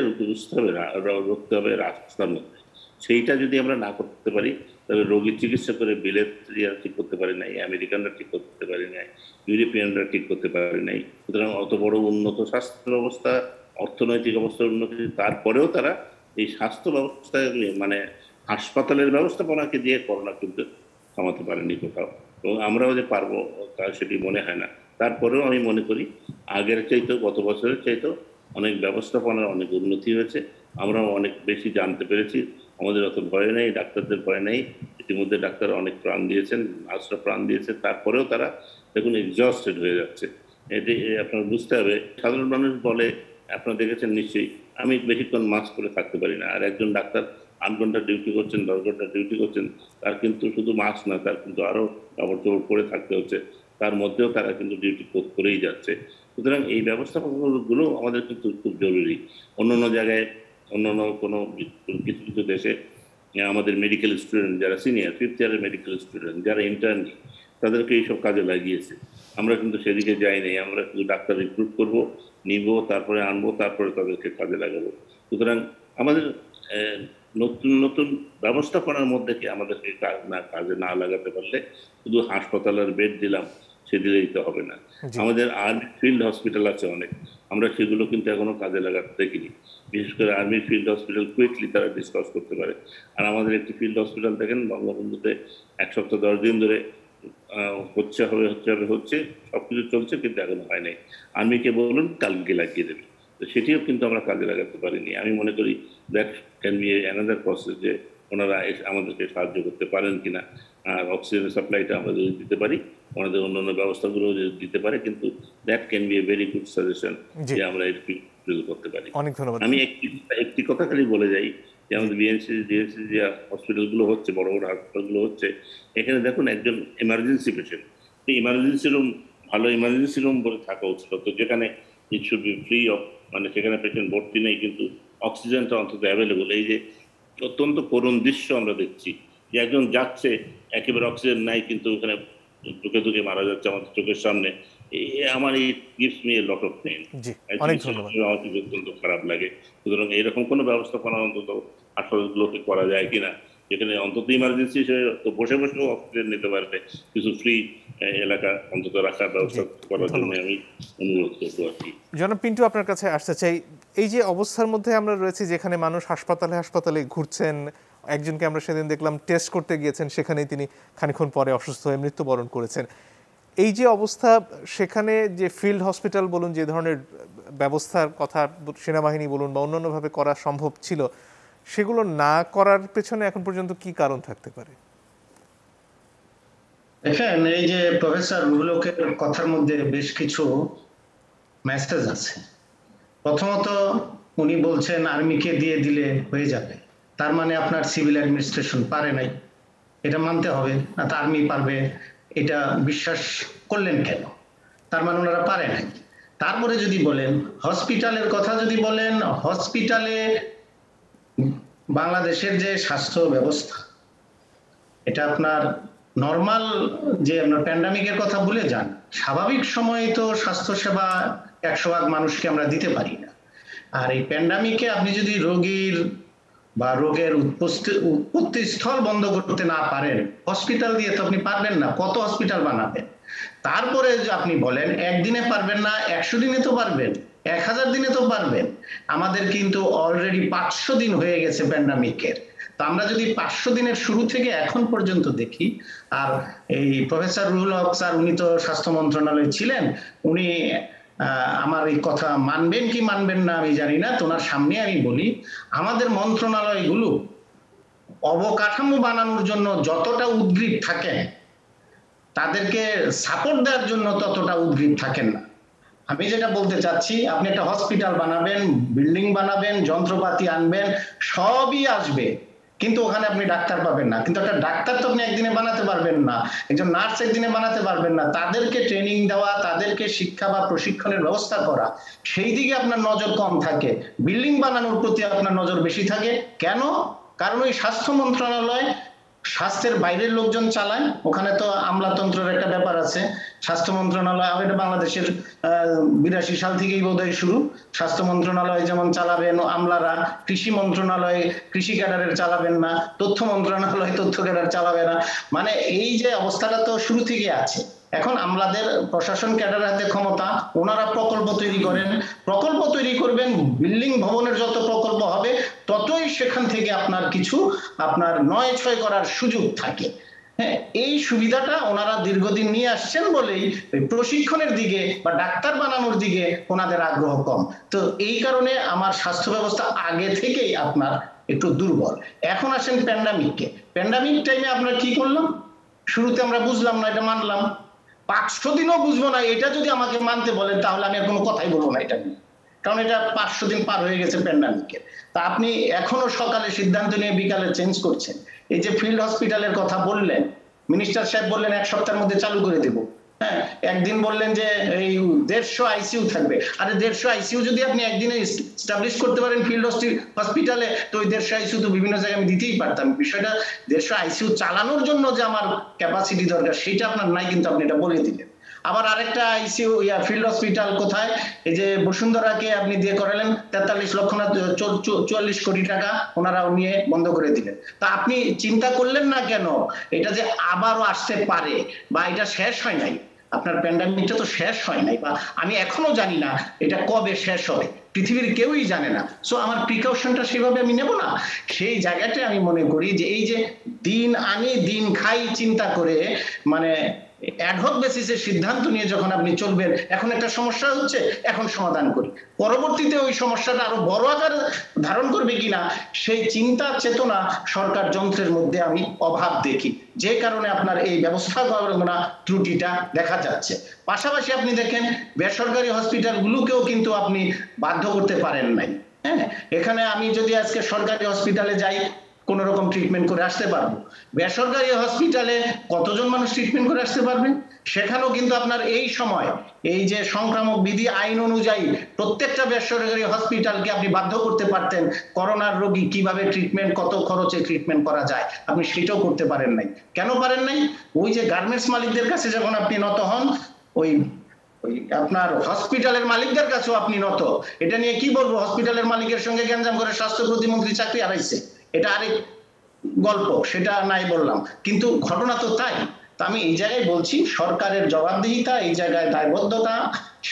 রুখতে হবে রাস্তার মধ্যে। সেইটা যদি আমরা না করতে পারি তবে রোগীর চিকিৎসা করে বিলেতরা ঠিক করতে পারি নাই, আমেরিকানরা ঠিক করতে পারি নাই, ইউরোপিয়ানরা ঠিক করতে পারি নাই। সুতরাং অত বড় উন্নত স্বাস্থ্য ব্যবস্থা, অর্থনৈতিক অবস্থার উন্নতি, তারপরেও তারা এই স্বাস্থ্য ব্যবস্থায় মানে হাসপাতালের ব্যবস্থাপনাকে দিয়ে করোনা কিন্তু থামাতে পারেনি কোথাও, এবং আমরাও যে পারবো তা সেটি মনে হয় না। তারপরেও আমি মনে করি আগের চাইতেও, গত বছরের চাইতেও অনেক ব্যবস্থাপনার অনেক উন্নতি হয়েছে, আমরাও অনেক বেশি জানতে পেরেছি। আমাদের অত ভয় নেই, ডাক্তারদের ভয় নেই। ইতিমধ্যে ডাক্তার অনেক প্রাণ দিয়েছেন, নার্সরা প্রাণ দিয়েছে, তারপরেও তারা দেখুন এক্সস্টেড হয়ে যাচ্ছে। এটি আপনার বুঝতে হবে। সাধারণ মানুষ বলে, আপনারা দেখেছেন নিশ্চয়ই, আমি বেশিক্ষণ মাস্ক করে থাকতে পারি না। আর একজন ডাক্তার 8 ঘন্টা ডিউটি করছেন, 10 ঘন্টা ডিউটি করছেন, তার কিন্তু শুধু মাস্ক না, তার কিন্তু আরও কাপড় চোপড় পরে থাকতে হচ্ছে, তার মধ্যেও তারা কিন্তু ডিউটি করেই যাচ্ছে। সুতরাং এই ব্যবস্থাপনাগুলো আমাদের কিন্তু খুব জরুরি। অন্যান্য জায়গায়, অন্যান্য কোনো কিছু দেশে আমাদের মেডিকেল স্টুডেন্ট যারা সিনিয়র 5th ইয়ারের মেডিকেল স্টুডেন্ট যারা ইন্টার্নি তাদেরকে এইসব কাজে লাগিয়েছে। আমরা কিন্তু সেদিকে যাই নাই, আমরা শুধু ডাক্তার রিক্রুট করব, নিব, তারপরে আনবো, তারপরে তাদেরকে কাজে লাগাবো। সুতরাং আমাদের নতুন নতুন ব্যবস্থাপনার মধ্যে কি আমাদেরকে কাজে না লাগাতে পারলে শুধু হাসপাতালের বেড দিলাম সে দিলেই তো হবে না। আমাদের আর্মি ফিল্ড হসপিটাল আছে অনেক, আমরা সেগুলো কিন্তু এখনো কাজে লাগাতে দেখিনি। বিশেষ করে আর্মি ফিল্ড হসপিটাল কুইকলি তারা ডিসকাস করতে পারে। আর আমাদের একটি ফিল্ড হসপিটাল দেখেন বঙ্গবন্ধুতে 1 সপ্তাহ 10 দিন ধরে হচ্ছে সবকিছু চলছে, কিন্তু এখনো হয় নাই। আর্মিকে বলুন কালকে লাগিয়ে দেবে, তো সেটিও কিন্তু আমরা কাজে লাগাতে পারিনি। আমি মনে করি that can be another process, যে ওনারা আমাদেরকে সাহায্য করতে পারেন কিনা। আর অক্সিজেনের সাপ্লাইটা আমরা যদি দিতে পারি, ওনাদের অন্যান্য ব্যবস্থাগুলো যদি দিতে পারে, কিন্তু that can B a very good suggestion যে আমরা এটি করতে পারি। অনেক ধন্যবাদ। আমি একটি কথা খালি বলে যাই যে আমাদের বিএনসি যে হসপিটালগুলো হচ্ছে, বড় বড় হাসপাতালগুলো হচ্ছে, এখানে দেখুন একজন এমার্জেন্সি পেশেন্ট, ইমার্জেন্সি রুম, ভালো ইমার্জেন্সি রুম বলে থাকা উচিত, তো যেখানে it should be free of, মানে সেখানে পেশেন্ট ভর্তি নেই কিন্তু অক্সিজেনটা অন্তত অ্যাভেলেবল। এই যে অত্যন্ত করুণ দৃশ্য আমরা দেখছি যে একজন যাচ্ছে একেবারে অক্সিজেন নাই, কিন্তু ওখানে দুঃখে দুঃখে মারা যাচ্ছে আমাদের চোখের সামনে। আমার এই gives me a lot of pain, অত্যন্ত খারাপ লাগে। সুতরাং এইরকম কোনো ব্যবস্থাপনা অন্তত হাসপাতালগুলোকে করা যায় কিনা, যেখানে অন্তত ইমার্জেন্সি হিসেবে তো বসে বসেও অক্সিজেন নিতে পারবে, কিছু ফ্রি এলাকা অন্তত রাখার ব্যবস্থা করার জন্য আমি অনুরোধ করবো আর কি। জনাব পিন্টু, আপনার কাছে আসতে চাই, এই যে অবস্থার মধ্যে আমরা রয়েছি যেখানে মানুষ হাসপাতালে ঘুরছেন, একজনকে আমরা সেদিন দেখলাম টেস্ট করতে গিয়েছেন, সেখানেই তিনি খানিকক্ষণ পরে অসুস্থ হয়ে মৃত্যুবরণ করেছেন। এই যে অবস্থা, সেখানে যে ফিল্ড হসপিটাল বলুন, যে ধরনের ব্যবস্থার কথা সেনাবাহিনী বলুন বা অন্যান্যভাবে করা সম্ভব ছিল, সেগুলো না করার পেছনে এখন পর্যন্ত কি কারণ থাকতে পারে? দেখেন, এই যে প্রফেসর রুহুল হকের কথার মধ্যে বেশ কিছু মেসেজ আছে। প্রথমত উনি বলছেন আর্মিকে দিয়ে দিলে হয়ে যাবে, তার মানে আপনার সিভিল অ্যাডমিনিস্ট্রেশন পারে নাই, এটা মানতে হবে না। তো আর্মি পারবে এটা বিশ্বাস করলেন কেন? তার মানে ওনারা পারে নাই। তারপরে যদি বলেন হসপিটালের কথা, যদি বলেন হসপিটালে বাংলাদেশের যে স্বাস্থ্য ব্যবস্থা, এটা আপনার নর্মাল যে আপনার প্যান্ডামিকের কথা ভুলে যান, স্বাভাবিক সময়ে তো স্বাস্থ্যসেবা 100% মানুষকে আমরা দিতে পারি না। আর এই প্যান্ডামিকে আপনি যদি রোগীর বা রোগের উৎপত্তি স্থল বন্ধ করতে না পারেন, হসপিটাল দিয়ে তো আপনি পারবেন না। কত হসপিটাল বানাবেন? তারপরে আপনি বলেন একদিনে পারবেন না, 100 দিনে তো পারবেন, 1000 দিনে তো পারবেন। আমাদের কিন্তু অলরেডি 500 দিন হয়ে গেছে প্যান্ডামিকের। তো আমরা যদি 500 দিনের শুরু থেকে এখন পর্যন্ত দেখি, আর এই প্রফেসর রুহুল হক স্যার, উনি তো স্বাস্থ্য মন্ত্রণালয়ে ছিলেন, উনি আমার এই কথা মানবেন কি মানবেন না আমি জানি না, তোমার সামনে আমি বলি, আমাদের মন্ত্রণালয়গুলো অবকাঠামো বানানোর জন্য যতটা উদ্গ্রীব থাকেন, তাদেরকে সাপোর্ট দেওয়ার জন্য ততটা উদ্গ্রীব থাকেন না। আমি যেটা বলতে চাচ্ছি, আপনি একটা হসপিটাল বানাবেন, বিল্ডিং বানাবেন, যন্ত্রপাতি আনবেন, সবই আসবে, কিন্তু ওখানে আপনি ডাক্তার পাবেন না। কিন্তু একটা ডাক্তার তো আপনি একদিনে বানাতে পারবেন না, একজন নার্স একদিনে বানাতে পারবেন না। তাদেরকে ট্রেনিং দেওয়া, তাদেরকে শিক্ষা বা প্রশিক্ষণের ব্যবস্থা করা, সেই দিকে আপনার নজর কম থাকে। বিল্ডিং বানানোর প্রতি আপনার নজর বেশি থাকে। কেন? কারণ ওই স্বাস্থ্য মন্ত্রণালয় স্বাস্থ্যের বাইরের লোকজন চালায়, ওখানে তো আমলাতন্ত্রের একটা ব্যাপার আছে। স্বাস্থ্য মন্ত্রণালয়, এটা বাংলাদেশের 82 সাল থেকেই বোধহয় শুরু। স্বাস্থ্য মন্ত্রণালয় যেমন চালাবেন আমলারা, কৃষি মন্ত্রণালয় কৃষি ক্যাডারের চালাবেন না, তথ্য মন্ত্রণালয় তথ্য ক্যাডার চালাবে না। মানে এই যে অবস্থাটা তো শুরু থেকে আছে। এখন আমলাদের প্রশাসন ক্যাডার হাতে ক্ষমতা, ওনারা প্রকল্প তৈরি করেন, প্রকল্প তৈরি করবেন, বিল্ডিং ভবনের যত প্রকল্প হবে ততই সেখান থেকে আপনার কিছু আপনার নয় ছয় করার সুযোগ থাকে। হ্যাঁ, এই সুবিধাটা ওনারা দীর্ঘদিন নিয়ে আসছেন বলেই প্রশিক্ষণের দিকে বা ডাক্তার বানানোর দিকে ওনাদের আগ্রহ কম। তো এই কারণে আমার স্বাস্থ্য ব্যবস্থা আগে থেকেই আপনার একটু দুর্বল। এখন আসেন প্যান্ডামিককে। প্যান্ডামিক টাইমে আমরা কি করলাম? শুরুতে আমরা বুঝলাম না, এটা মানলাম। 500 দিনও বুঝবো না, এটা যদি আমাকে মানতে বলেন তাহলে আমি আর কোনো কথাই বলবো না এটা নিয়ে, কারণ এটা 500 দিন পার হয়ে গেছে প্যান্ডামিকের। তা আপনি এখনো সকালে সিদ্ধান্ত নিয়ে বিকালে চেঞ্জ করছেন। এই যে ফিল্ড হসপিটালের কথা বললেন, মিনিস্টার সাহেব বললেন 1 সপ্তাহের মধ্যে চালু করে দেব। হ্যাঁ, একদিন বললেন যে এই 150 আইসিইউ থাকবে। আরে 150 আইসিইউ যদি আপনি একদিনে এস্টাবলিশ করতে পারেন ফিল্ড হসপিটালে, তো ওই 150 আইসিইউ তো বিভিন্ন জায়গায় আমি দিতেই পারতাম। বিষয়টা 150 আইসিইউ চালানোর জন্য যে আমার ক্যাপাসিটি দরকার সেটা আপনার নাই, কিন্তু আপনি এটা বলে দিলেন। আবার আরেকটা আইসিইউ ফিল্ড হসপিটাল কোথায়, এই যে বসুন্ধরাকে আপনি দিয়ে করালেন 43 লক্ষ না 44 কোটি টাকা ওনারা নিয়ে বন্ধ করে দিলেন। তা আপনি চিন্তা করলেন না কেন এটা যে আবারও আসতে পারে, বা এটা শেষ হয় নাই, আপনার প্যান্ডামিকটা তো শেষ হয় নাই, বা আমি এখনো জানি না এটা কবে শেষ হবে, পৃথিবীর কেউই জানে না। সো আমার প্রিকশনটা সেভাবে আমি নেব না। সেই জায়গাটা আমি মনে করি যে এই যে দিন আনি দিন খাই চিন্তা করে, মানে অ্যাডহক বেসিসে সিদ্ধান্ত নিয়ে যখন আপনি চলবেন, এখন একটা সমস্যা হচ্ছে এখন সমাধান করি, পরবর্তীতে ওই সমস্যাটা আরো বড় আকার ধারণ করবে কিনা সেই চিন্তা চেতনা সরকার যন্ত্রের মধ্যে আমি অভাব দেখি, যে কারণে আপনার এই ব্যবস্থাপনা ত্রুটিটা দেখা যাচ্ছে। পাশাপাশি আপনি দেখেন বেসরকারি হসপিটালগুলোকেও কিন্তু আপনি বাধ্য করতে পারেন নাই। হ্যাঁ, এখানে আমি যদি আজকে সরকারি হসপিটালে যাই কোন রকম ট্রিটমেন্ট করে আসতে পারবো, বেসরকারি হসপিটালে কতজন মানুষ ট্রিটমেন্ট করে আসতে পারবেন? সেখানেও কিন্তু আপনার এই সময় এই যে সংক্রামক বিধি আইন অনুযায়ী প্রত্যেকটা বেসরকারি হসপিটালকে আপনি বাধ্য করতে পারতেন করোনার রোগী কিভাবে ট্রিটমেন্ট, কত খরচে ট্রিটমেন্ট করা যায়, আপনি সেটাও করতে পারেন নাই। কেন পারেন নাই? ওই যে গার্মেন্টস মালিকদের কাছে যখন আপনি নত হন, ওই আপনার হসপিটালের মালিকদের কাছেও আপনি নত। এটা নিয়ে কি বলবো, হসপিটালের মালিকের সঙ্গে গ্যাঞ্জাম করে স্বাস্থ্য প্রতিমন্ত্রী চাকরি হারাইছে, এটা আরেক গল্প, সেটা নাই বললাম, কিন্তু ঘটনা তো তাই। তা আমি এই জায়গায় বলছি সরকারের জবাবদিহিতা, এই জায়গায় দায়বদ্ধতা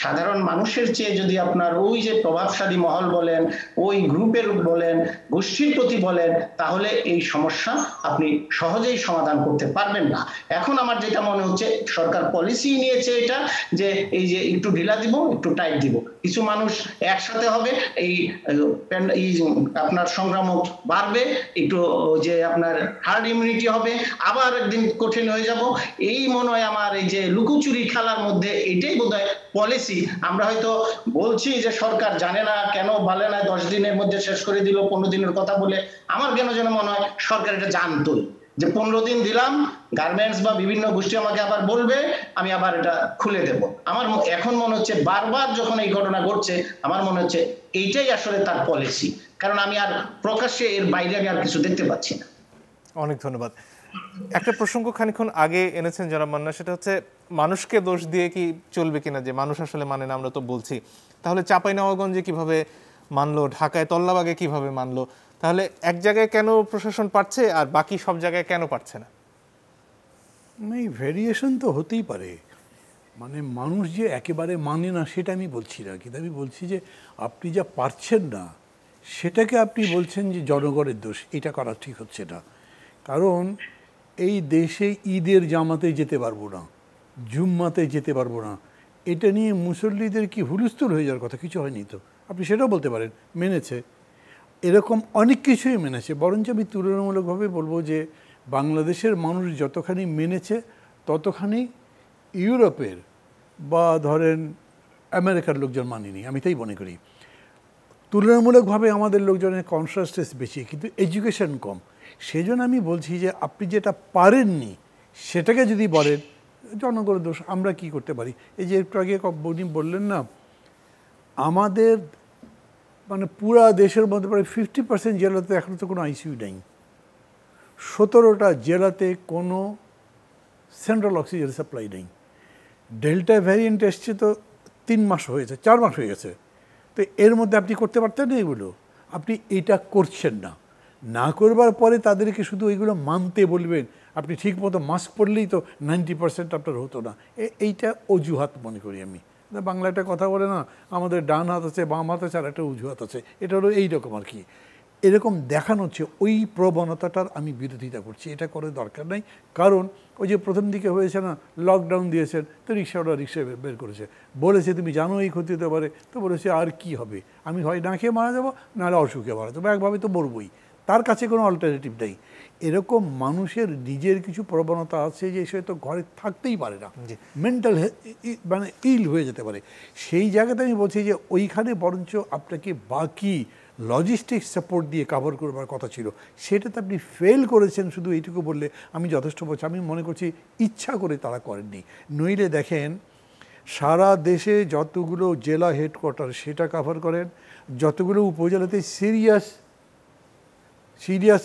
সাধারণ মানুষের চেয়ে যদি আপনার ওই যে প্রভাবশালী মহল বলেন, ওই গ্রুপের বলেন, গোষ্ঠীর প্রতি বলেন, তাহলে এই সমস্যা আপনি সহজেই সমাধান করতে পারবেন না। এখন আমার যেটা মনে হচ্ছে সরকার পলিসি নিয়েছে এটা যে এই যে একটু ঢিলা দিব একটু টাইট দিব, কিছু মানুষ একসাথে হবে, এই আপনার সংক্রামক বাড়বে, একটু যে আপনার হার্ড ইমিউনিটি হবে, আবার একদিন কঠিন হয়ে যাব, এই মনে হয় আমার এই যে লুকোচুরি খেলার মধ্যে এটাই বোধহয় পলিসি। আমরা হয়তো বলছি যে সরকার জানে না, কেন বলে না 10 দিনের মধ্যে শেষ করে দিল, 15 দিনের কথা বলে, আমার কেন যেন মনে হয় সরকার এটা জানতোই যে 15 দিন দিলাম, গার্মেন্টস বা বিভিন্ন গোষ্ঠী আমাকে আবার বলবে, আমি আবার এটা খুলে দেব। আমার এখন মনে হচ্ছে বারবার যখন এই ঘটনা ঘটছে, আমার মনে হচ্ছে এইটাই আসলে তার পলিসি, কারণ আমি আর প্রকাশ্যে এর বাইরে আমি আর কিছু দেখতে পাচ্ছি না। অনেক ধন্যবাদ। একটা প্রসঙ্গ খানিকক্ষণ আগে এনেছেন যারা মান্না, সেটা হচ্ছে মানুষকে দোষ দিয়ে কি চলবে কিনা, যে মানুষ আসলে মানে না, আমরা তো বলছি। তাহলে চাঁপাইনবাবগঞ্জে কিভাবে মানলো, ঢাকায় তল্লাবাগে কিভাবে মানলো, তাহলে এক জায়গায় কেন প্রশাসন পারছে আর বাকি সব জায়গায় কেন পারছে না? এই ভেরিয়েশন তো হতেই পারে, মানে মানুষ যে একেবারে মানে না সেটা আমি বলছি না, কিন্তু আমি বলছি যে আপনি যা পারছেন না সেটাকে আপনি বলছেন যে জনগণের দোষ, এটা করা ঠিক হচ্ছে না। কারণ এই দেশে ঈদের জামাতে যেতে পারবো না, জুম্মাতে যেতে পারবো না, এটা নিয়ে মুসল্লিদের কি হুলস্থুল হয়ে যাওয়ার কথা? কিছু হয়নি তো, আপনি সেটাও বলতে পারেন মেনেছে, এরকম অনেক কিছুই মেনেছে। বরঞ্চ আমি তুলনামূলকভাবে বলবো যে বাংলাদেশের মানুষ যতখানি মেনেছে ততখানি ইউরোপের বা ধরেন আমেরিকার লোকজন মানেনি, আমি তাই মনে করি। তুলনামূলকভাবে আমাদের লোকজনের কনসাসনেস বেশি, কিন্তু এডুকেশন কম। সেই জন্য আমি বলছি যে আপনি যেটা পারেননি সেটাকে যদি বলেন জনগণের দোষ, আমরা কি করতে পারি? এই যে একটু আগে উনি বললেন না, আমাদের মানে পুরা দেশের মধ্যে প্রায় 50% জেলাতে এখনও তো কোনো আইসিইউ নেই, 17টা জেলাতে কোনো সেন্ট্রাল অক্সিজেন সাপ্লাই নেই। ডেল্টা ভ্যারিয়েন্ট এসছে তো 3 মাস হয়েছে, 4 মাস হয়ে গেছে, তো এর মধ্যে আপনি করতে পারতেন না এগুলো, আপনি এটা করছেন না। না করবার পরে তাদেরকে শুধু এইগুলো মানতে বলবেন, আপনি ঠিক মতো মাস্ক পরলেই তো 90% আপনার হতো না, এইটা অজুহাত মনে করি আমি। বাংলা একটা কথা বলে না, আমাদের ডান হাত আছে বাম হাত আছে আর একটা অজুহাত আছে, এটা হলো এইরকম আর কি। এরকম দেখানো হচ্ছে, ওই প্রবণতাটার আমি বিরোধিতা করছি, এটা করে দরকার নাই। কারণ ওই যে প্রথম দিকে হয়েছে না, লকডাউন দিয়েছেন তো রিক্সাওয়ালা রিক্সা বের করেছে, বলেছে তুমি জানো এই ক্ষতি হতে পারে, তো বলেছে আর কি হবে, আমি হয় না খেয়ে মারা যাবো নাহলে অসুখে মারা যাবো, একভাবে তো মরবই, তার কাছে কোনো অল্টারনেটিভ নেই। এরকম মানুষের নিজের কিছু প্রবণতা আছে যে সে তো ঘরে থাকতেই পারে না, মেন্টাল মানে ইল হয়ে যেতে পারে। সেই জায়গাতে আমি বলছি যে ওইখানে বরঞ্চ আপনাকে বাকি লজিস্টিক সাপোর্ট দিয়ে কাভার করবার কথা ছিল, সেটাতে আপনি ফেল করেছেন। শুধু এইটুকু বললে আমি যথেষ্ট বলছি। আমি মনে করছি ইচ্ছা করে তারা করেননি। নইলে দেখেন সারা দেশে যতগুলো জেলা হেডকোয়ার্টার সেটা কাভার করেন, যতগুলো উপজেলাতে সিরিয়াস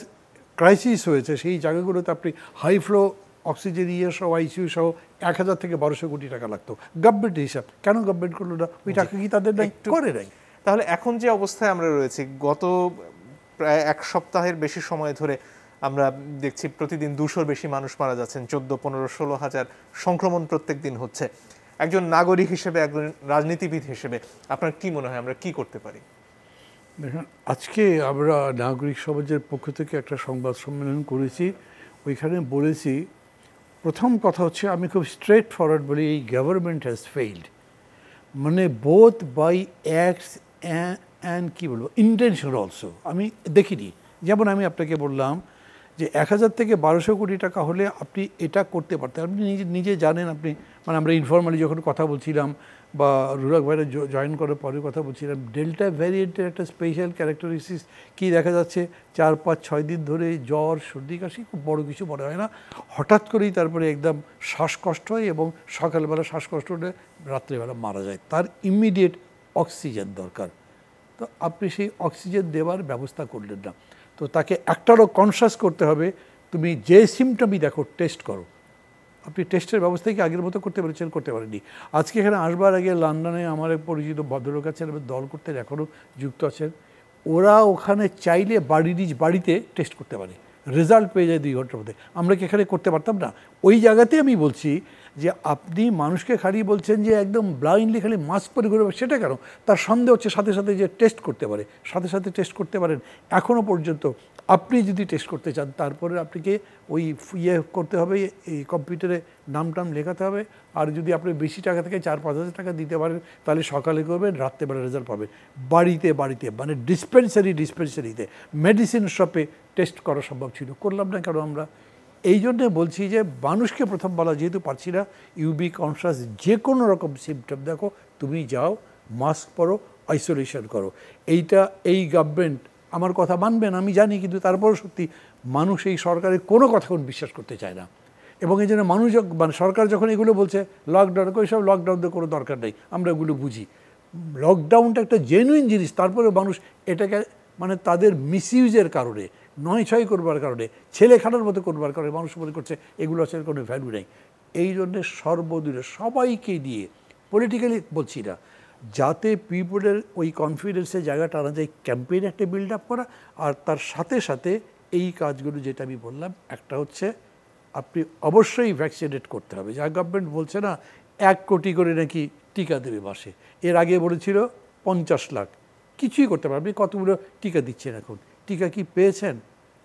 ক্রাইসিস হয়েছে সেই জায়গাগুলোতে আপনি হাই ফ্লো অক্সিজেন সহ আইসিইউ সহ 1000 থেকে 1200 কোটি টাকা লাগতো। গভর্নমেন্টের হিসাব কেন গভর্নমেন্ট করলো না? ওই টাকা কি তাদের নাই? করে নাই। তাহলে এখন যে অবস্থায় আমরা রয়েছি, গত প্রায় এক সপ্তাহের বেশি সময় ধরে আমরা দেখছি প্রতিদিন 200-র বেশি মানুষ মারা যাচ্ছেন, 14, 15, 16 হাজার সংক্রমণ প্রত্যেক দিন হচ্ছে। একজন নাগরিক হিসেবে, একজন রাজনীতিবিদ হিসেবে আপনার কি মনে হয় আমরা কি করতে পারি? দেখেন, আজকে আমরা নাগরিক সমাজের পক্ষ থেকে একটা সংবাদ সম্মেলন করেছি। ওইখানে বলেছি, প্রথম কথা হচ্ছে আমি খুব স্ট্রেট ফরওয়ার্ড বলি, এই গভর্নমেন্ট হ্যাজ ফেইলড, মানে বোথ বাই অ্যাক্টস অ্যান্ড কী বলবো ইন্টেনশন অলসো। আমি দেখিনি, যেমন আমি আপনাকে বললাম যে 1000 থেকে 1200 কোটি টাকা হলে আপনি এটা করতে পারতেন। আপনি নিজে জানেন, আপনি মানে আমরা ইনফর্মালি যখন কথা বলছিলাম বা রুরাক ভাইরা জয়েন করার পরে কথা বলছিলাম, ডেল্টা ভ্যারিয়েন্টের একটা স্পেশাল ক্যারেক্টারিস্টিক্স কি দেখা যাচ্ছে, 4, 5, 6 দিন ধরে জ্বর, সর্দি, কাশি, খুব বড় কিছু মনে হয় না। হঠাৎ করেই তারপরে একদম শ্বাসকষ্ট হয় এবং সকালবেলা শ্বাসকষ্ট হলে রাত্রিবেলা মারা যায়। তার ইমিডিয়েট অক্সিজেন দরকার। তো আপনি সেই অক্সিজেন দেওয়ার ব্যবস্থা করলেন না। তো তাকে একটারও কনসাস করতে হবে, তুমি যে সিমটমই দেখো টেস্ট করো। আপনি টেস্টের ব্যবস্থা কি আগের মতো করতে পেরেছেন? করতে পারেননি। আজকে এখানে আসবার আগে লন্ডনে আমার এক পরিচিত ভদ্রলোক আছেন, দল করতে এখনও যুক্ত আছেন। ওরা ওখানে চাইলে বাড়িতে টেস্ট করতে পারে, রেজাল্ট পেয়ে যায় 2 ঘন্টার মধ্যে। আমরা কি এখানে করতে পারতাম না? ওই জায়গাতে আমি বলছি যে আপনি মানুষকে খালি বলছেন যে একদম ব্লাইন্ডলি খালি মাস্ক পরে ঘুরে, সেটা কেন? তার সন্দেহ হচ্ছে সাথে সাথে যে টেস্ট করতে পারে, সাথে সাথে টেস্ট করতে পারেন। এখনও পর্যন্ত আপনি যদি টেস্ট করতে চান, তারপরে আপনাকে ওই করতে হবে, এই কম্পিউটারে নাম লেখাতে হবে। আর যদি আপনি বেশি টাকা থেকে 4-5 হাজার টাকা দিতে পারেন, তাহলে সকালে করবেন, রাত্রেবেলা রেজাল্ট পাবেন। বাড়িতে মানে ডিসপেন্সারিতে মেডিসিন শপে টেস্ট করা সম্ভব ছিল, করলাম না কেন আমরা? এই জন্যে বলছি যে মানুষকে প্রথম বলা যেহেতু পারছি না, বি কনসাস, যে কোনো রকম সিমটম দেখো তুমি যাও, মাস্ক পরো, আইসোলেশন করো। এই গভর্নমেন্ট আমার কথা মানবেন আমি জানি, কিন্তু তারপরও সত্যি মানুষ এই সরকারের কোনো কথা বিশ্বাস করতে চায় না। এবং এই জন্য মানুষ মানে সরকার যখন এগুলো বলছে লকডাউন, ওইসব লকডাউনের কোনো দরকার নেই, আমরা এগুলো বুঝি। লকডাউনটা একটা জেনুইন জিনিস, তারপরে মানুষ এটাকে মানে তাদের মিসইউজের কারণে, 9-6 করবার কারণে, ছেলে খানার মতো করবার কারণে মানুষ মনে করছে এগুলো আছে কোনো ভ্যালু নেই। এই জন্যে সর্বদূরে সবাইকে দিয়ে, পলিটিক্যালি বলছি না, যাতে পিপলের ওই কনফিডেন্সের জায়গাটা আনা যায়, ক্যাম্পেইন একটা বিল্ড আপ করা। আর তার সাথে সাথে এই কাজগুলো যেটা আমি বললাম, একটা হচ্ছে আপনি অবশ্যই ভ্যাকসিনেট করতে হবে। যা গভর্নমেন্ট বলছে না 1 কোটি করে নাকি টিকা দেবে মাসে, এর আগে বলেছিল 50 লাখ, কিছুই করতে পারবে। কতগুলো টিকা দিচ্ছেন এখন? টিকা কি পেয়েছেন?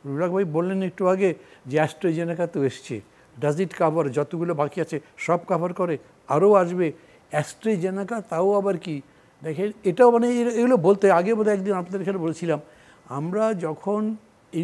রুরাক ভাই বললেন একটু আগে যে অ্যাস্ট্রাজেনেকা তো এসছে, ডাজ ইট কাভার? যতগুলো বাকি আছে সব কাভার করে, আরও আসবে। অ্যাস্ট্রাজেনেকা তাও আবার কি দেখেন, এটাও মানে এগুলো বলতে আগে বোধহয় একদিন আপনাদের এখানে বলেছিলাম, আমরা যখন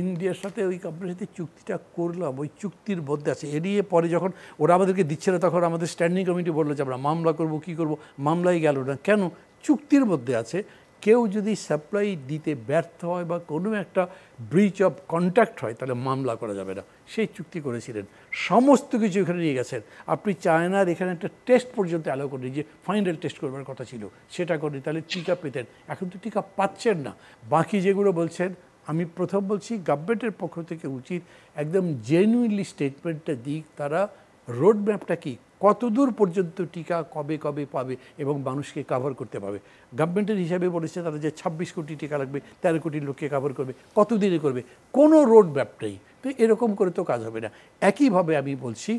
ইন্ডিয়ার সাথে ওই কোম্পানির সাথে চুক্তিটা করলাম, ওই চুক্তির মধ্যে আছে এড়িয়ে পরে যখন ওরা আমাদেরকে দিচ্ছে না, তখন আমাদের স্ট্যান্ডিং কমিটি বললো যে আমরা মামলা করবো, কী করবো, মামলাই গেল না কেন? চুক্তির মধ্যে আছে কেউ যদি সাপ্লাই দিতে ব্যর্থ হয় বা কোনো একটা ব্রিচ অফ কন্ট্যাক্ট হয়, তাহলে মামলা করা যাবে না। সেই চুক্তি করেছিলেন, সমস্ত কিছু এখানে নিয়ে গেছেন। আপনি চায়নার এখানে একটা টেস্ট পর্যন্ত অ্যালাউ করেন, যে ফাইনাল টেস্ট করবার কথা ছিল সেটা করেন, তাহলে টিকা পেতেন। এখন তো টিকা পাচ্ছেন না। বাকি যেগুলো বলছেন, আমি প্রথম বলছি গভর্নমেন্টের পক্ষ থেকে উচিত একদম জেনুইনলি স্টেটমেন্টটা দিক, তারা রোড ম্যাপটা কি, কতদূর পর্যন্ত টিকা কবে পাবে এবং মানুষকে কাভার করতে পারবে। গভর্নমেন্টের হিসাবে বলেছে তারা যে 26 কোটি টিকা লাগবে, 13 কোটি লোককে কাভার করবে, কতদিনে করবে, কোনো রোড ম্যাপ নেই। তো এরকম করে তো কাজ হবে না। একইভাবে আমি বলছি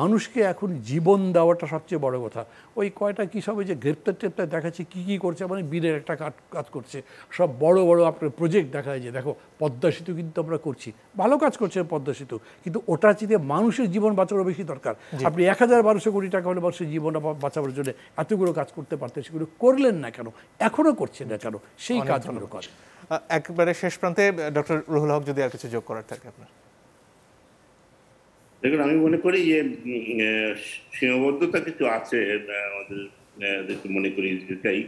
মানুষকে এখন জীবন দেওয়াটা সবচেয়ে বড় কথা। ওই কয়টা কী সব যে গ্রেপ্তার দেখাচ্ছে কী করছে, মানে বীরের একটা কাজ করছে, সব বড় আপনার প্রজেক্ট দেখায় যে দেখো পদ্মা সেতু কিন্তু আমরা করছি, ভালো কাজ করছে পদ্মা সেতু, কিন্তু ওটা চেয়ে মানুষের জীবন বাঁচানো বেশি দরকার। আপনি 1000-1200 কোটি টাকা হলে মানুষের জীবন বাঁচাবার জন্য এতগুলো কাজ করতে পারতেন, সেগুলো করলেন না কেন, এখনও করছেন না কেন? সেই কাজগুলো করে। একবারে শেষ প্রান্তে ডক্টর রুহুল হক যদি আর কিছু যোগ করার থাকে আপনার। দেখুন, আমি মনে করি যে সীমাবদ্ধতা কিছু আছে আমাদের, মনে করি চাই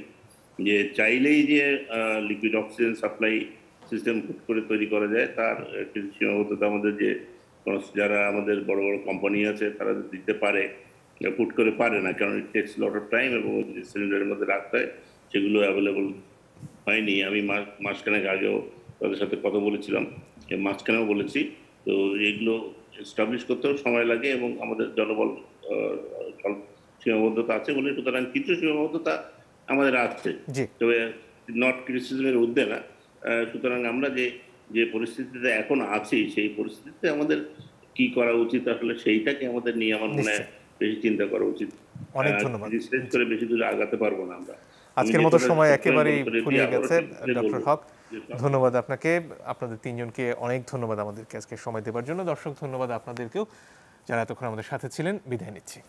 যে চাইলেই যে লিকুইড অক্সিজেন সাপ্লাই সিস্টেম হুট করে তৈরি করা যায় তার একটি সীমাবদ্ধতা আমাদের যে যারা আমাদের বড় বড় কোম্পানি আছে তারা দিতে পারে, হুট করে পারে না, কারণ it takes lot of time এবং সিলিন্ডারের মধ্যে রাখতে হয়, সেগুলো অ্যাভেলেবল হয়নি। আমি মাসখানেক আগেও তাদের সাথে কথা বলেছিলাম, মাঝখানেও বলেছি। তো এগুলো এস্টাবলিশ করতেও সময় লাগে এবং আমাদের জনবল সীমাবদ্ধতা আছে বলে, সুতরাং কিছু সীমাবদ্ধতা আমাদের আছে, তবে নট ক্রিটিসিজমের ঊর্ধ্বে না। সুতরাং আমরা যে পরিস্থিতিতে এখন আছি সেই পরিস্থিতিতে আমাদের কি করা উচিত আসলে সেইটাকে আমাদের নিয়ে আমার মনে হয় বেশি চিন্তা করা উচিত। অনেক ধন্যবাদ। রিসার্চ করে বেশি দূরে আগাতে পারবো না আমরা। আজকের মতো সময় একেবারেই ফুরিয়ে গেছে ডক্টর হক, ধন্যবাদ আপনাকে, আপনাদের তিনজনকে অনেক ধন্যবাদ আমাদেরকে আজকে সময় দেওয়ার জন্য। দর্শক ধন্যবাদ আপনাদেরকেও যারা এতক্ষণ আমাদের সাথে ছিলেন। বিদায় নিচ্ছি।